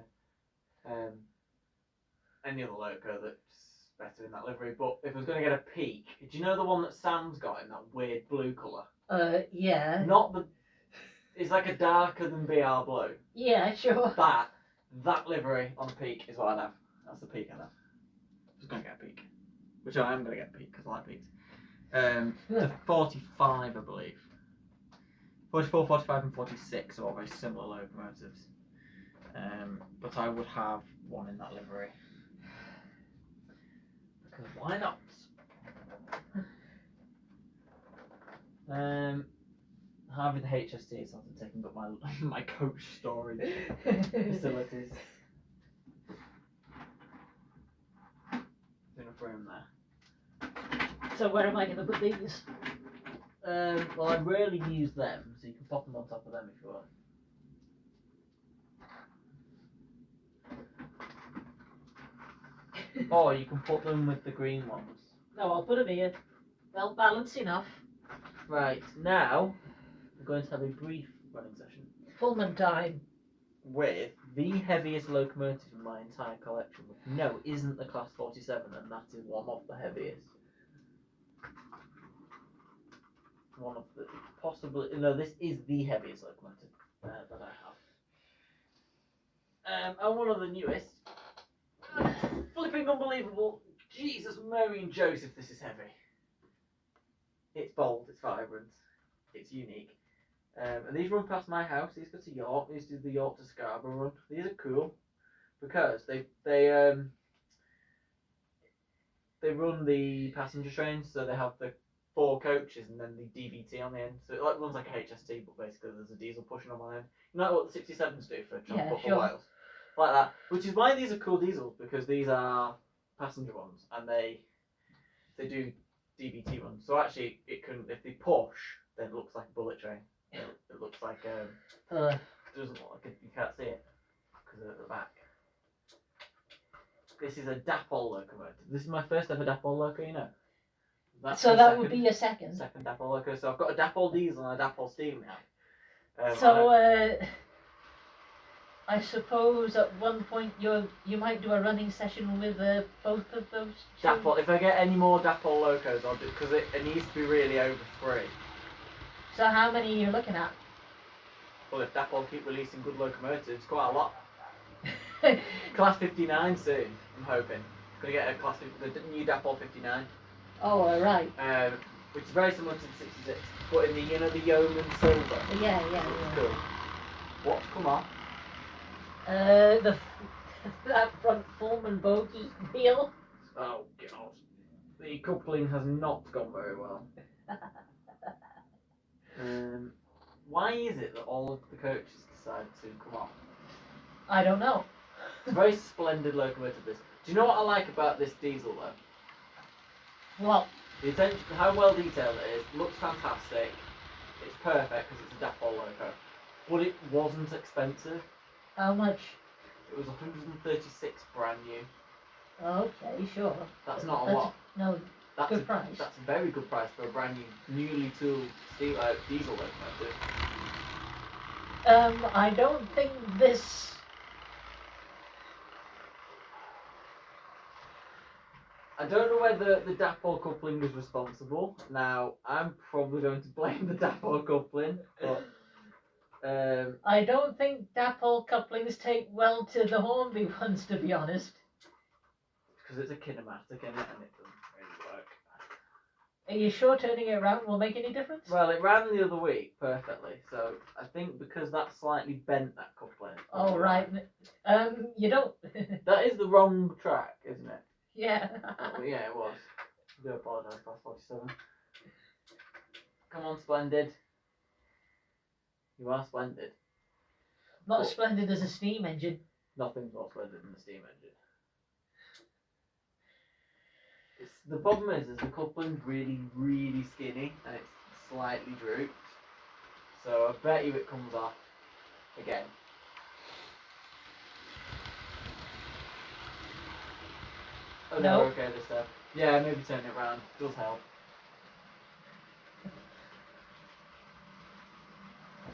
any other loco that's better in that livery. But if I was going to get a Peak, do you know the one that Sam's got in that weird blue colour? Yeah. Not the. It's like a darker than BR blue. Yeah, sure. That livery on a Peak is what I'd have. That's the Peak I'd have. I was going to get a Peak, which I am going to get a Peak because I like Peaks. The 45, I believe. 44, 45 and 46 are all very similar locomotives. But I would have one in that livery. Because why not? Harvey the HST is something taking up my coach storage facilities. There's enough room there. So where am I going to put these? Well, I rarely use them, so you can pop them on top of them if you want. Or you can put them with the green ones. No, I'll put them here. Well balanced enough. Right, now we're going to have a brief running session Pullman time. with the heaviest locomotive in my entire collection. No, isn't the Class 47, and that is one of the heaviest. One of the possibly no, this is the heaviest locomotive that I have. And one of the newest. Flipping unbelievable. Jesus, Mary and Joseph, this is heavy. It's bold, it's vibrant, it's unique. And these run past my house. These go to York. These do the York to Scarborough run. These are cool because they run the passenger trains, so they have the 4 coaches and then the DVT on the end. So it like runs like a HST, but basically there's a diesel pushing on one end. You know what the 67s do for Transport for sure. Wales, like that. Which is why these are cool diesels, because these are passenger ones and they do DVT runs. So actually, it can, if they push, then it looks like a bullet train. It looks like it doesn't look like it, you can't see it because of the back. This is a Dapol locomotive. This is my first ever Dapol loco, you know. That's So my that would be your second. second Dapol loco. So I've got a Dapol diesel and a Dapol steam now. So I suppose at one point you might do a running session with both of those two? Dapol. If I get any more Dapol locos, I'll do, because it needs to be really over 3. So how many are you looking at? Well, if Dapol keep releasing good locomotives, quite a lot. Class 59 soon, I'm hoping. Gonna get a class the new Dapol 59. Oh, alright. Which is very similar to the 66, but in the the Yeoman silver. Yeah. Cool. What's come off? That front Pullman bogie wheel. Oh god, the coupling has not gone very well. Why is it that all of the coaches decide to come off? I don't know. It's a very splendid locomotive. This. Do you know what I like about this diesel though? Well, The attention, how well detailed it is. Looks fantastic. It's perfect because it's a Dapol loco, but it wasn't expensive. how much? It was 136 brand new. Okay, sure. That's not a That's- lot. No, That's good a, price. That's a very good price for a brand new, newly tooled diesel locomotive. I don't think this. I don't know whether the Dapol coupling is responsible. Now, I'm probably going to blame the Dapol coupling, but I don't think Dapol couplings take well to the Hornby ones, to be honest. because it's a kinematic in it and it doesn't really work. Are you sure turning it around will make any difference? Well, it ran the other week perfectly, so I think because that slightly bent that coupling. it's Oh, probably right. You don't. That is the wrong track, isn't it? Yeah. Oh, yeah, it was. I do apologise, Class 47. Come on, Splendid. You are splendid. Not as splendid as a steam engine. Nothing's more splendid than the steam engine. The problem is the coupling's really, really skinny and it's slightly drooped. So I bet you it comes off again. Oh no, No. we're okay this time. Yeah, maybe turn it around. Does help.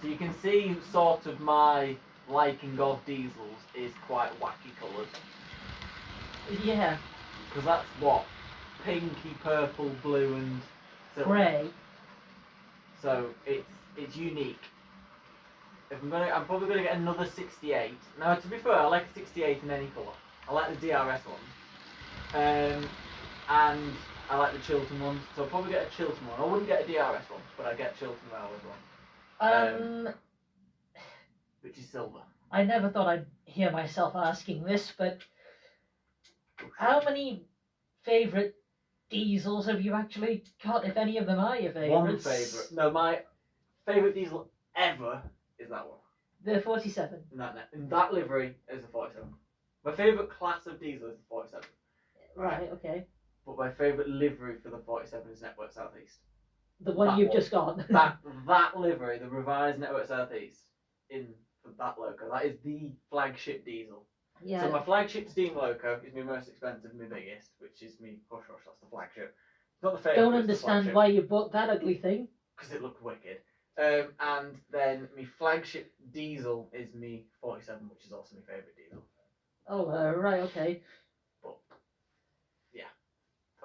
So you can see sort of my liking of diesels is quite wacky coloured. Yeah. Because that's what? Pinky, purple, blue and silver. Grey. So it's unique. If I'm probably gonna get another 68. Now to be fair, I like a 68 in any colour. I like the DRS ones. And I like the Chiltern ones. So I'll probably get a Chiltern one. I wouldn't get a DRS one, but I get a Chiltern Railways one. Which is silver. I never thought I'd hear myself asking this, but how many favourite diesels have you actually got, if any of them are your favourites? One favourite. No, my favourite diesel ever is that one. The 47. In that livery is the 47. My favourite class of diesel is the 47. Right, okay. But my favourite livery for the 47 is Network South East. The one That you've one. just got. That livery, the revised Network South East, in for that loco, that is the flagship diesel. Yeah. So my flagship Steam Loco is my most expensive, my biggest, which is me Hush Hush. That's the flagship. It's not the favourite. Don't understand why you bought that ugly thing. Because it looked wicked. And then my flagship diesel is me 47, which is also my favourite diesel. Oh, right, okay. But yeah,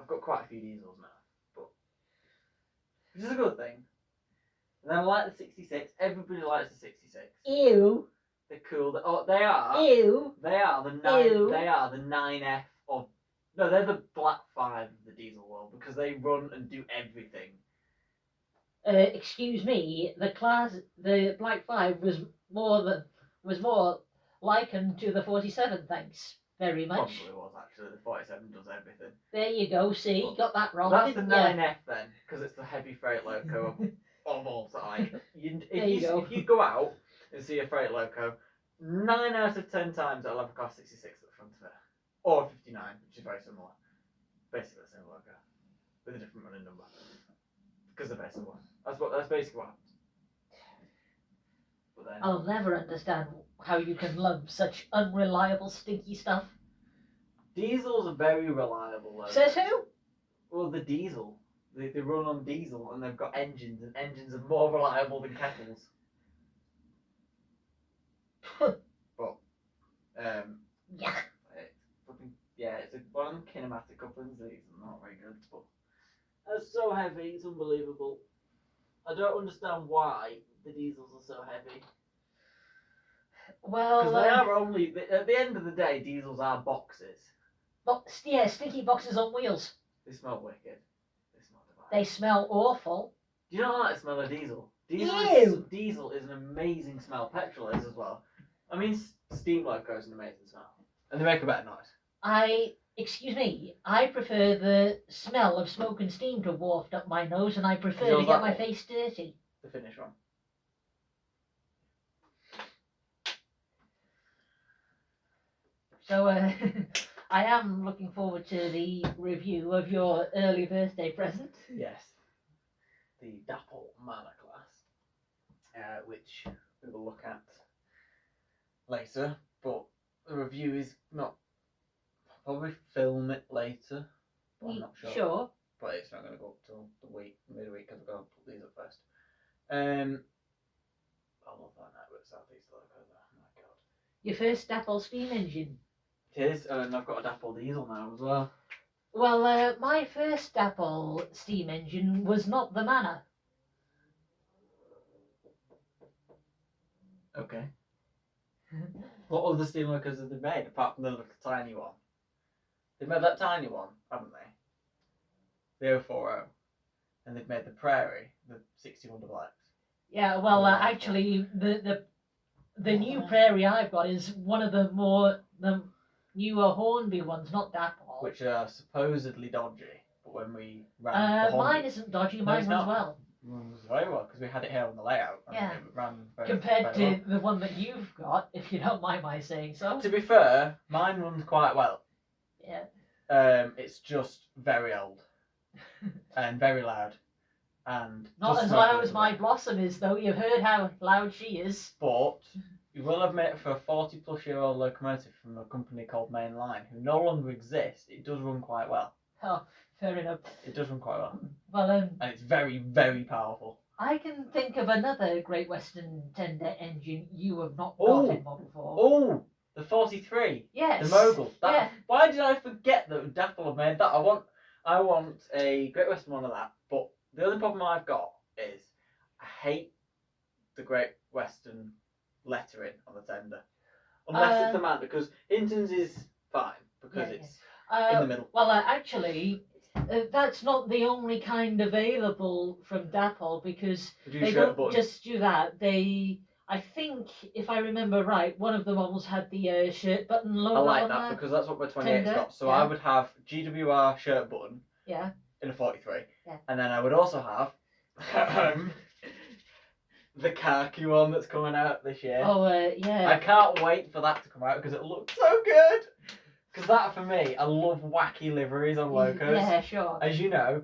I've got quite a few diesels now, but which is a good thing. And then I like the 66. Everybody likes the 66. Ew. They're cool. They are. Ew. They are the 9. Ew. They are the 9F of. No, they're the Black 5 of the diesel world because they run and do everything. Excuse me, the Black 5 was more likened to the 47, thanks very much. Probably was actually. The 47 does everything. There you go, see, Well, got that wrong. That's the didn't ya? 9F then, because it's the heavy freight loco of all time. There you go. If you go out and see a freight loco, 9 out of 10 times it'll have a car 66 at the front of it. Or 59, which is very similar. Basically the same logo. With a different running number. Because they're very similar. That's basically what happens. But then, I'll never understand how you can love such unreliable, stinky stuff. diesels are very reliable though. Says who? Well, the diesel. They run on diesel and they've got engines, and engines are more reliable than kettles. But, Yeah. it's one of them kinematic couplings. These are not very good, but it's so heavy, it's unbelievable. I don't understand why the diesels are so heavy. Well, Because they are only, at the end of the day, diesels are boxes. yeah, stinky boxes on wheels. They smell wicked. They smell divine. They smell awful. Do you not like the smell of diesel? Ew. Diesel is an amazing smell. Petrol is as well. I mean, steam loco is an amazing smell. And they make a better noise. Excuse me, I prefer the smell of smoke and steam to waft up my nose, and I prefer Yours to get that my one? face dirty. The finish one. So, I am looking forward to the review of your early birthday present. Yes. The Dapple Manor class, which we will look at later, but the review is not. I'll probably film it later, but I'm not sure. Sure. But it's not going to go up till the midweek, because I've got to put these up first. I love that Network Southeast logo there. Oh my god. Your first Dapple steam engine. It is, and I've got a Dapple diesel now as well. Well, my first Dapple steam engine was not the Manor. Okay. What other steam locos have they made apart from the little tiny one? They've made that tiny one, haven't they? The 040. And they've made the Prairie, the 61 double X. Yeah, well, Yeah. actually, the new Prairie I've got is one of the newer Hornby ones, not Dapple. Which are supposedly dodgy, but when we ran the mine Hornby, isn't dodgy, No, mine it's runs not. well. runs very well, because we had it here on the layout. And Yeah. it ran very, Compared very well. to the one that you've got, if you don't mind my saying so. To be fair, mine runs quite well. Yeah. It's just very old and very loud, and Not does as smoke loud really as my well. Blossom is, though. You've heard how loud she is. But you will admit, for a 40-plus-year-old locomotive from a company called Mainline, who no longer exists, it does run quite well. Oh, fair enough. It does run quite well, Well, and it's very, very powerful. I can think of another Great Western tender engine you have not Oh. got in Model 4. Oh, the 43, Yes. the Mogul. That, Yeah. Why did I forget that Dapple have made that? I want a Great Western one of that. But the only problem I've got is I hate the Great Western lettering on the tender, unless it's the man, because Hinton's is fine because Yeah, it's in the middle. Well, actually, that's not the only kind available from Dapple, because We do they shirt don't button. just do that. I think, if I remember right, one of the models had the shirt button logo I like on that there. because that's what my 28's Tender, got. So yeah. I would have GWR shirt button Yeah. in a 43, Yeah. and then I would also have the khaki one that's coming out this year. Oh, yeah. I can't wait for that to come out because it looks so good. Because that, for me, I love wacky liveries on locos. Yeah, sure. As you know,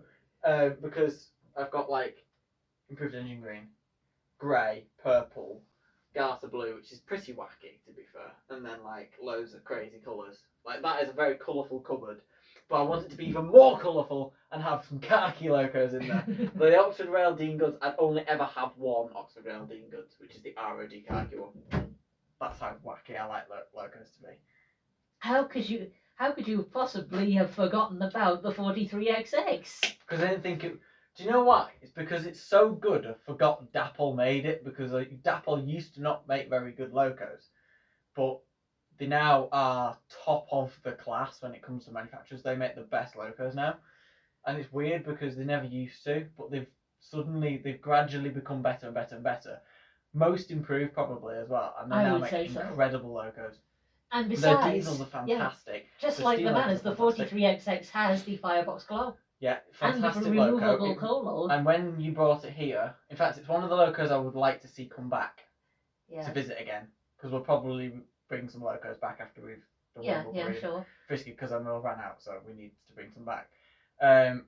because I've got like improved engine green, grey, purple, Garter blue, which is pretty wacky to be fair, and then like loads of crazy colours. Like that is a very colourful cupboard, but I want it to be even more colourful and have some khaki locos in there. But the Oxford Rail Dean Goods, I'd only ever have one Oxford Rail Dean Goods, which is the ROD khaki one. That's how wacky I like locos to be. How could you possibly have forgotten about the 43XX? Because I didn't think it. Do you know why? It's because it's so good. I forgot Dapple made it because Dapple used to not make very good locos, but they now are top of the class when it comes to manufacturers. They make the best locos now, and it's weird because they never used to, but they've gradually become better and better and better. Most improved probably as well, and they I now would make say so. incredible locos. And Their besides, diesels are fantastic. just The like the steel locos Manners, are the fantastic. 43XX has the Firebox glow. Yeah, And the fantastic removable loco. coal load. And when you brought it here, in fact, it's one of the locos I would like to see come back Yeah. to visit again, because we'll probably bring some locos back after we've done Yeah, Rumble yeah, Breed. sure. Frisky, because I will ran out, so we need to bring some back.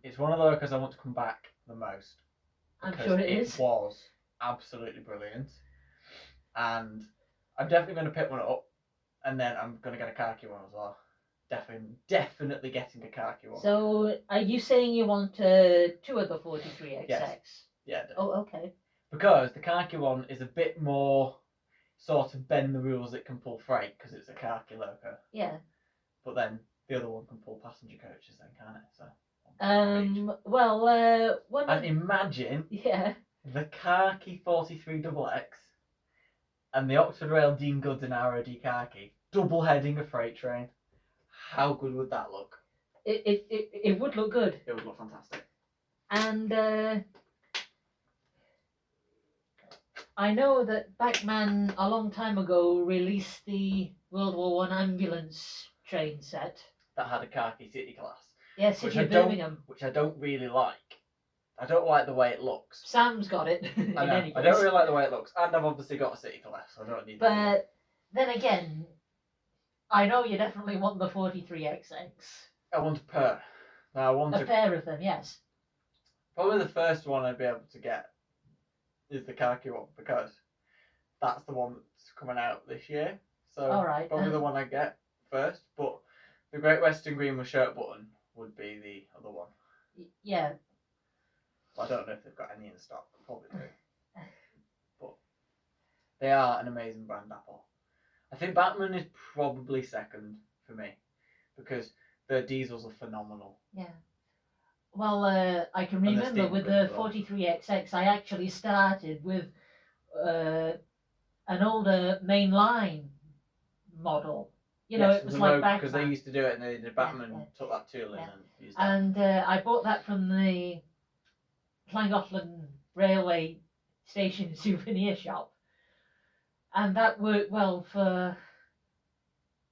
It's one of the locos I want to come back the most. I'm because sure it is. was absolutely brilliant, and I'm definitely going to pick one up, and then I'm going to get a khaki one as well. Definitely getting a khaki one. So, are you saying you want two of the 43XX? Yes. Yeah. I do. Oh, okay. Because the khaki one is a bit more sort of bend the rules. It can pull freight because it's a khaki loco. Yeah. But then the other one can pull passenger coaches, then, can't it? So. Well, one. And imagine Yeah. the khaki 43XX and the Oxford Rail Dean Goods and ROD khaki double heading a freight train. How good would that look? It would look good. It would look fantastic. And I know that Bachmann a long time ago released the World War I ambulance train set. That had a khaki city class. Yeah, City of Birmingham. Which I don't really like. I don't like the way it looks. Sam's got it. I know. I don't really like the way it looks, and I've obviously got a city class, so I don't need. But then again, I know you definitely want the 43XX. I want a pair. Now I want A pair of them, yes. Probably the first one I'd be able to get is the khaki one, because that's the one that's coming out this year. So Alright, probably the one I get first. But the Great Western Green with shirt button would be the other one. Yeah. I don't know if they've got any in stock. Probably do. But they are an amazing brand, Apple. I think Batman is probably second for me, because their diesels are phenomenal. Yeah. Well, I can And the remember steam with as the well. 43XX, I actually started with an older mainline model. You know, it was like because they Bachmann. used to do it, and they did Batman Yeah. took that tool in Yeah. and used that. And I bought that from the Llangollen Railway Station souvenir shop. And that worked well for,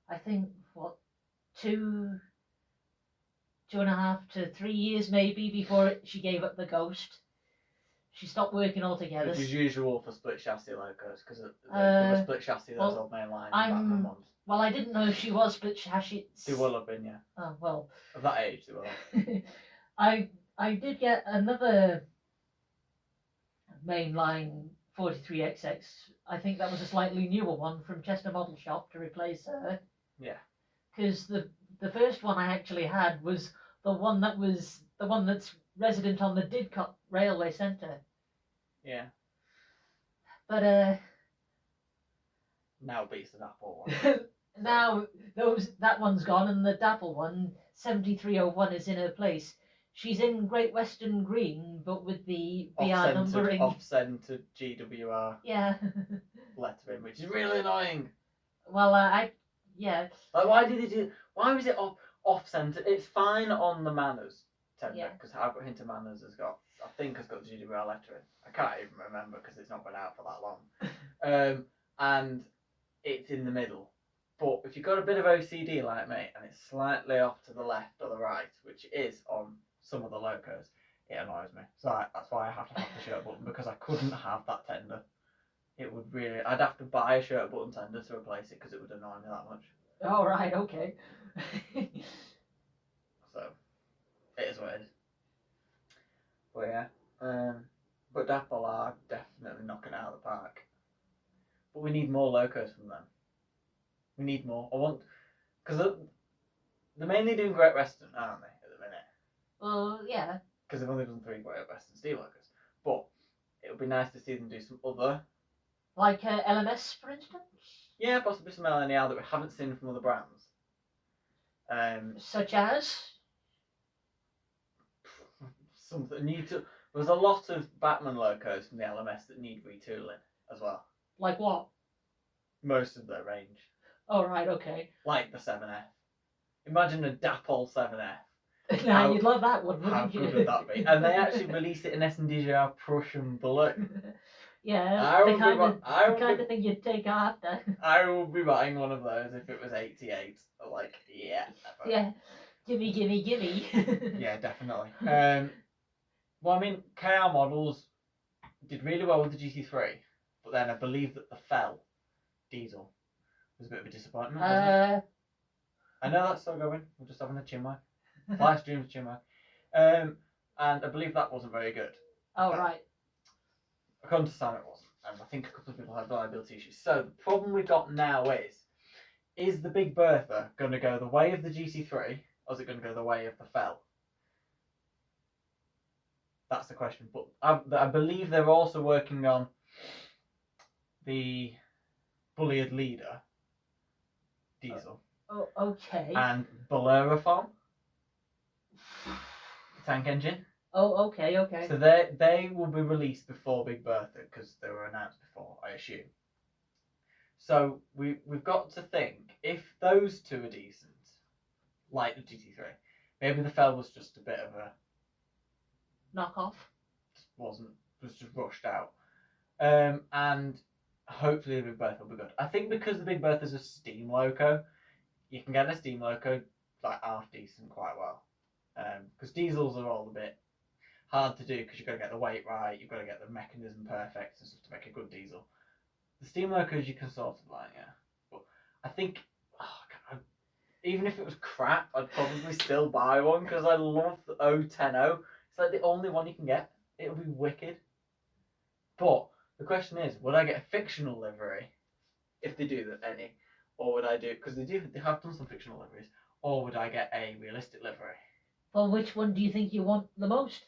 I think, what, 2.5 to 3 years maybe before she gave up the ghost. She stopped working altogether. Which is usual for split chassis locos, because they were split chassis, those old mainline Batman ones. Well, I didn't know if she was split chassis. They will have been, yeah. Oh, well. Of that age, they will have. I did get another mainline 43XX. I think that was a slightly newer one from Chester Model Shop to replace her. Yeah. Because the first one I actually had was the one that's resident on the Didcot Railway Centre. Yeah. But Now beats the Apple one. now that one's gone, and the Dapple one, 7301, is in her place. She's in Great Western Green, but with the BR numbering. Off-centered GWR Yeah. lettering, which is really annoying. Well, yeah. Like, why did they do? Why was it off-centered? It's fine on the Manners tender, because I've got Hinter Manners has got GWR lettering. I can't even remember because it's not been out for that long. And it's in the middle. But if you've got a bit of OCD like me, and it's slightly off to the left or the right, which it is on some of the locos, it annoys me. So that's why I have to have the shirt button, because I couldn't have that tender. It would really, I'd have to buy a shirt button tender to replace it, because it would annoy me that much. Oh, right, okay. So, it is what it is. But yeah, but Dapple are definitely knocking it out of the park. But we need more locos from them. We need more. I want, because they're mainly doing Great Western, aren't they, at the minute? Well, yeah. Because they've only done 3 Great Western Steel locos. But it would be nice to see them do some other. Like LMS, for instance? Yeah, possibly some LNER that we haven't seen from other brands. Such as? Something need to. There's a lot of Batman locos from the LMS that need retooling as well. Like what? Most of their range, Oh, right, okay. like the 7F. Imagine a Dapol 7F. Now, How- you'd love that one, How wouldn't you? good would that be? And they actually release it in SNDJR Prussian blue. Yeah, I the would kind be, of I the would kind be, of thing you'd take after. I would be buying one of those if it was 88. Like, yeah. Yeah, gimme, gimme, gimme. Yeah, definitely. Well, I mean, KR models did really well with the GT3, but then I believe that the Fell diesel was a bit of a disappointment. Wasn't it? I know that's still going. We're just having a chinwag. Live stream chinwag. And I believe that wasn't very good. Oh, right. According to Sam, it wasn't. And I think a couple of people had reliability issues. So the problem we've got now is the Big Bertha going to go the way of the GT3, or is it going to go the way of the Fell? That's the question. But I believe they're also working on the Bulliard Leader diesel Oh, okay. and Bellerophon tank engine. Oh, okay, okay. So they will be released before Big Bertha because they were announced before, I assume. So we've got to think, if those two are decent, like the GT3, maybe the Fell was just a bit of a Knockoff. was just rushed out. And hopefully the Big Bertha will be good. I think because the Big Bertha is a steam loco, you can get a steam loco like half decent quite well. Because diesels are all a bit hard to do because you've got to get the weight right, you've got to get the mechanism perfect and stuff to make a good diesel. The steam locos you can sort of like, yeah. But I think, God, even if it was crap, I'd probably still buy one because I love the 010. It's like the only one you can get. It'll be wicked. But the question is, would I get a fictional livery if they do that any, or would I do, because they have done some fictional liveries, or would I get a realistic livery? Well, which one do you think you want the most?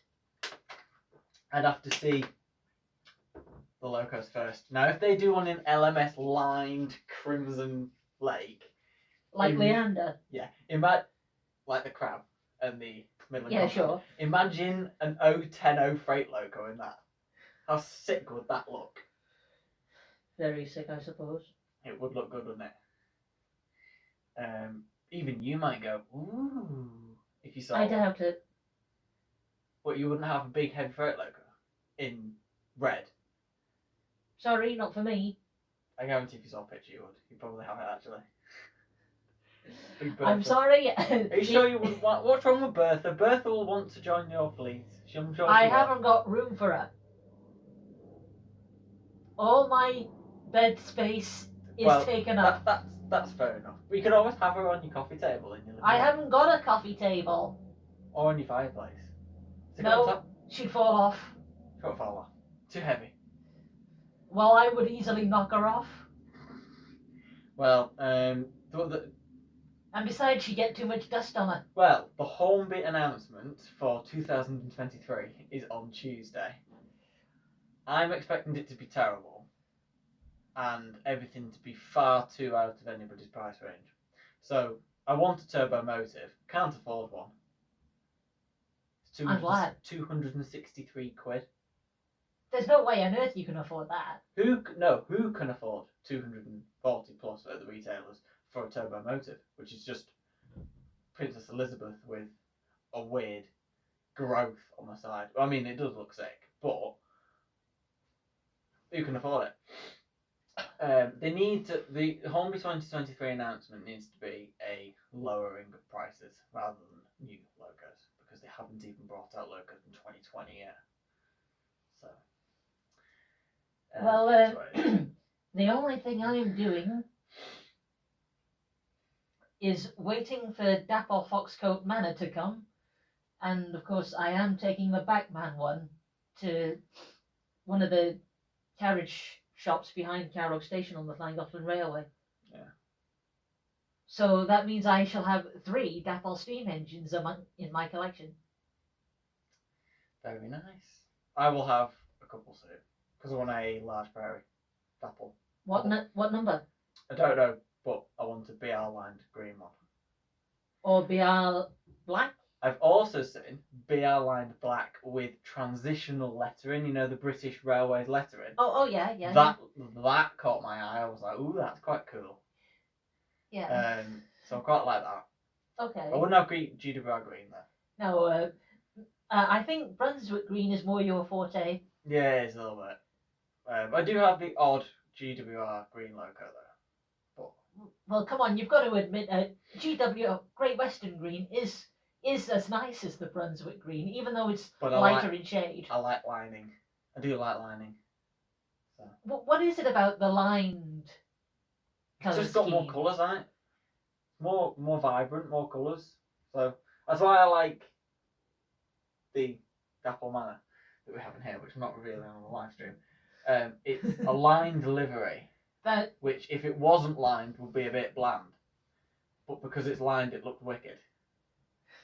I'd have to see the locos first. Now, if they do one in LMS lined Crimson Lake, Like Mm. Leander? yeah, like the Crab and the Midland. Yeah, Continent. sure. Imagine an 010 freight loco in that. How sick would that look? Very sick, I suppose. It would look good, wouldn't it? Even you might go, ooh, if you saw I one. doubt it. But you wouldn't have a big heavy freight loco in red. Sorry, not for me. I guarantee if you saw a picture you would. You'd probably have it actually. Big I'm Bertha. sorry. Are you sure you wouldn't want? What's wrong with Bertha? Bertha will want to join your fleet. I'm sure I she will. haven't got room for her. All my bed space is Well, taken up. That's fair enough. But you could always have her on your coffee table in your living I room. haven't got a coffee table. Or on your fireplace. Stick it No. on top. She'd fall off. She won't fall off. Too heavy. Well, I would easily knock her off. Well, And besides, she'd get too much dust on her. the Hornby announcement for 2023 is on Tuesday. I'm expecting it to be terrible, and everything to be far too out of anybody's price range. So I want a turbo motive. Can't afford one. It's I'm glad. 263 quid. There's no way on earth you can afford that. Who can afford 240 plus at the retailers for a turbo motive, which is just Princess Elizabeth with a weird growth on the side. I mean, it does look sick, but who can afford it? They need to. The Hornby 2023 announcement needs to be a lowering of prices rather than new logos, because they haven't even brought out logos in 2020 yet. So. Well, that's what it is. the only thing I'm doing is waiting for Dapper Foxcoat Manor to come, and of course I am taking the Backman one to one of the carriage shops behind Carrow Station on the Llangollen Railway. Yeah. So that means I shall have 3 Dapol steam engines in my collection. Very nice. I will have a couple soon because I want a large prairie Dapol. What what number? I don't know, but I want a BR lined green one. Or BR black? I've also seen BR lined black with transitional lettering. You know, the British Railways lettering. Oh yeah. That caught my eye. I was like, ooh, that's quite cool. Yeah. So I quite like that. Okay. I wouldn't have GWR green though. No, I think Brunswick green is more your forte. Yeah, it is a little bit. I do have the odd GWR green loco though. Well, come on, you've got to admit, GW Great Western green is as nice as the Brunswick green, even though it's But lighter in shade. I like lining. I do like lining. So. What is it about the lined colour It's just got more colours on it. More vibrant, more colours. So that's why I like the Dapol Manor that we have in here, which I'm not revealing on the live stream. It's a lined livery, which if it wasn't lined would be a bit bland. But because it's lined, it looked wicked.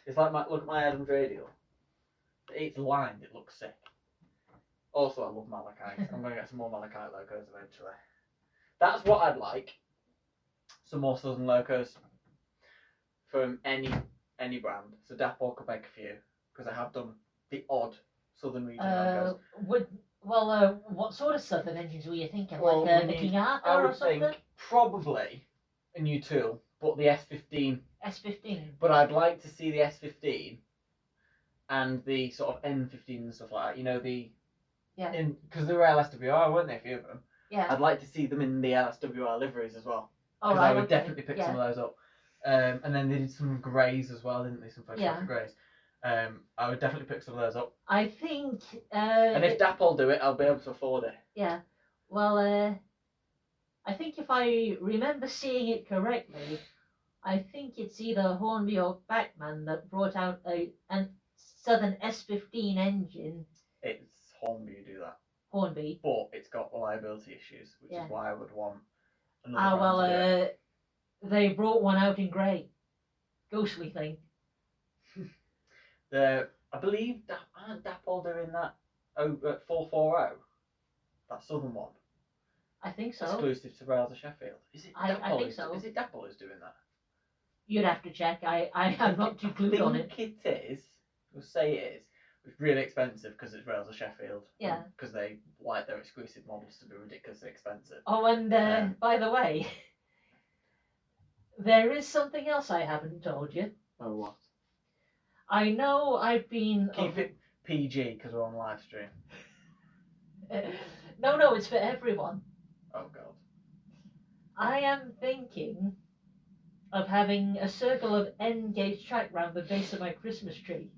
It's like look at my Adams Radial. It's lined, it looks sick. Also, I love malachite. I'm going to get some more malachite locos eventually. That's what I'd like. Some more southern locos from any brand. So Dapol could make a few because I have done the odd southern region locos. What sort of southern engines were you thinking? Well, like the King Arthur I or would something? think probably a new tool, but the S15. S15. But I'd like to see the S15 and the sort of N15 and stuff like that. You know, because they were LSWR, weren't they? A few of them. Yeah. I'd like to see them in the LSWR liveries as well. Oh, Because right, I would okay. definitely pick some of those up. And then they did some greys as well, didn't they? Some photographic greys. I would definitely pick some of those up. I think. And if Dapol do it, I'll be able to afford it. Yeah. Well, I think if I remember seeing it correctly, I think it's either Hornby or Bachmann that brought out a Southern S15 engine. It's Hornby who do that. Hornby. But it's got reliability issues, which is why I would want another Ah, brand to do it. they brought one out in grey. Ghostly thing. I believe aren't Dapol doing that at 440? That southern one. I think so. Exclusive to Rails of Sheffield. Is it I Dapol? think so. Is it Dapol who's doing that? You'd have to check. I am not too clued on it. I think it is. We'll say it is. It's really expensive because it's Rails of Sheffield. Yeah. Because they like their exclusive models to be ridiculously expensive. Oh, and by the way, there is something else I haven't told you. Oh, what? I know I've been. Keep it PG because we're on live stream. No, it's for everyone. Oh, God. I am thinking of having a circle of N-gauge track round the base of my Christmas tree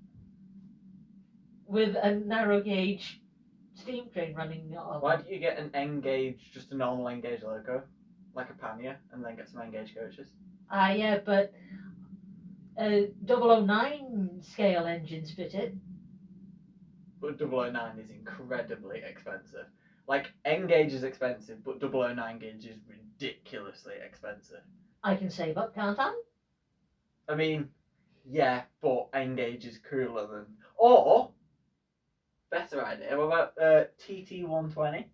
with a narrow gauge steam train running on. Why don't you get an N-gauge, just a normal N-gauge loco, like a Pania, and then get some N-gauge coaches? Yeah, but 009 scale engines fit it. But 009 is incredibly expensive. Like, N-gauge is expensive, but 009 gauge is ridiculously expensive. I can save up, can't I? I mean, yeah, but N-gauge is cooler than... Or, better idea, what about TT120?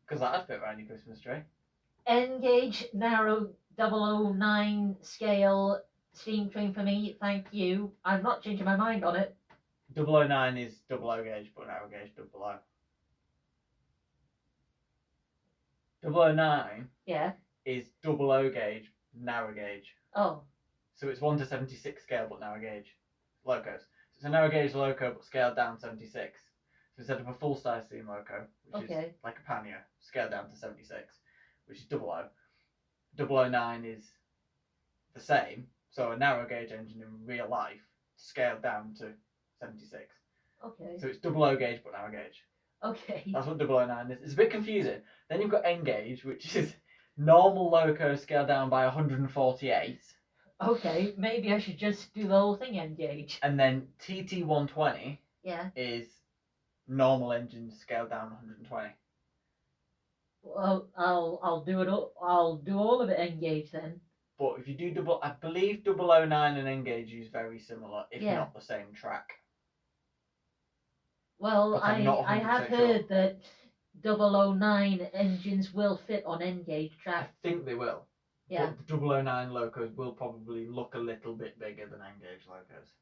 Because that'd fit around your Christmas tree. N-gauge, narrow 009 scale steam train for me, thank you. I'm not changing my mind on it. 009 is 00 gauge, but narrow gauge 00. 009 Yeah. is 00 gauge, narrow gauge. Oh. So it's 1 to 76 scale, but narrow gauge locos. So it's a narrow gauge loco, but scaled down 76. So instead of a full size steam loco, which is like a Pania, scaled down to 76, which is 00. 009 is the same, so a narrow gauge engine in real life, scaled down to 76. Okay. So it's 00 gauge, but narrow gauge. Okay. That's what 009 is. It's a bit confusing. Then you've got N-gauge, which is normal loco scaled down by 148. Okay, maybe I should just do the whole thing N-gauge. And then TT120 Yeah. is normal engine scaled down 120. Well, I'll do it. I'll do all of it Engage then. But if you do I believe 009 and Engage use very similar, if Yeah. not the same track. Well, But I'm not I have 100% sure. heard that 009 engines will fit on Engage I track. think they will. Yeah, But the 009 locos will probably look a little bit bigger than Engage locos.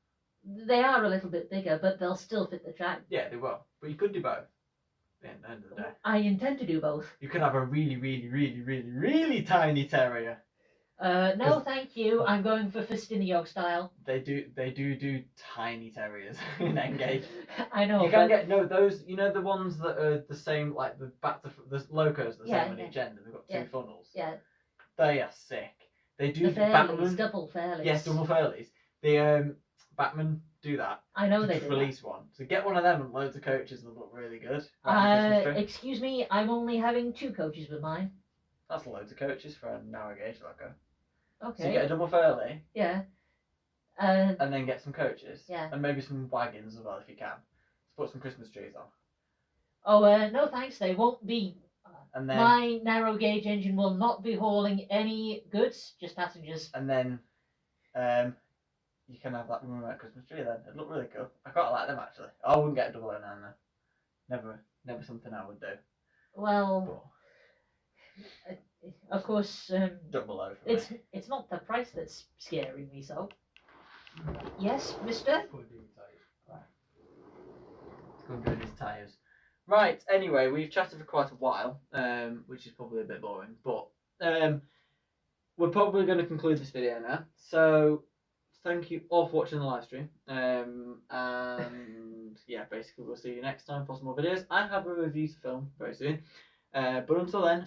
they are a little bit bigger, but they'll still fit the track. Yeah, they will. But you could do both. At the end of the day. I intend to do both. You could have a really, really, really, really, really tiny terrier. No, 'Cause- thank you. I'm going for Festiniog style. They do tiny terriers in Engage. I know. You can but get those. You know the ones that are the same, like the locos, the Yeah, same on yeah. each end. And they've got two Yeah. funnels. Yeah, They are sick. They do the Fairleys, Batman. double Fairleys. Yes, double Fairleys. The Batman do that. I know they Just do. release one. So get one of them and loads of coaches that look really good. Right on the Christmas tree. Excuse me, I'm only having 2 coaches with mine. That's loads of coaches for a narrow gauge loco. Okay. So you get a double Fairley Yeah. and then get some coaches. Yeah. And maybe some wagons as well if you can. Let's put some Christmas trees on. Oh, no thanks. They won't be. And then My narrow gauge engine will not be hauling any goods, just passengers. and then you can have that remote Christmas tree then. It'd look really cool. I quite like them actually. I wouldn't get a 009 though. Never something I would do. Well, But of course, 00 for me. it's not the price that's scaring me so. Yes, mister? Let's go and do these tyres. Right, anyway, we've chatted for quite a while, which is probably a bit boring, but we're probably going to conclude this video now. So, thank you all for watching the live stream. And yeah, basically we'll see you next time for some more videos. I have a review to film very soon. But until then,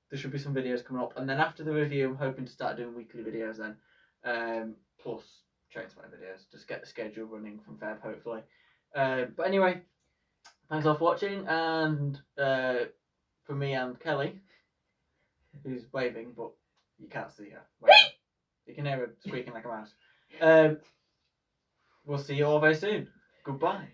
there should be some videos coming up. And then after the review, I'm hoping to start doing weekly videos then. Plus train spotting videos. Just get the schedule running from Feb, hopefully. But anyway, thanks all for watching. And for me and Kelly, who's waving, but you can't see her. Waving. You can hear her squeaking like a mouse. We'll see you all very soon. Goodbye.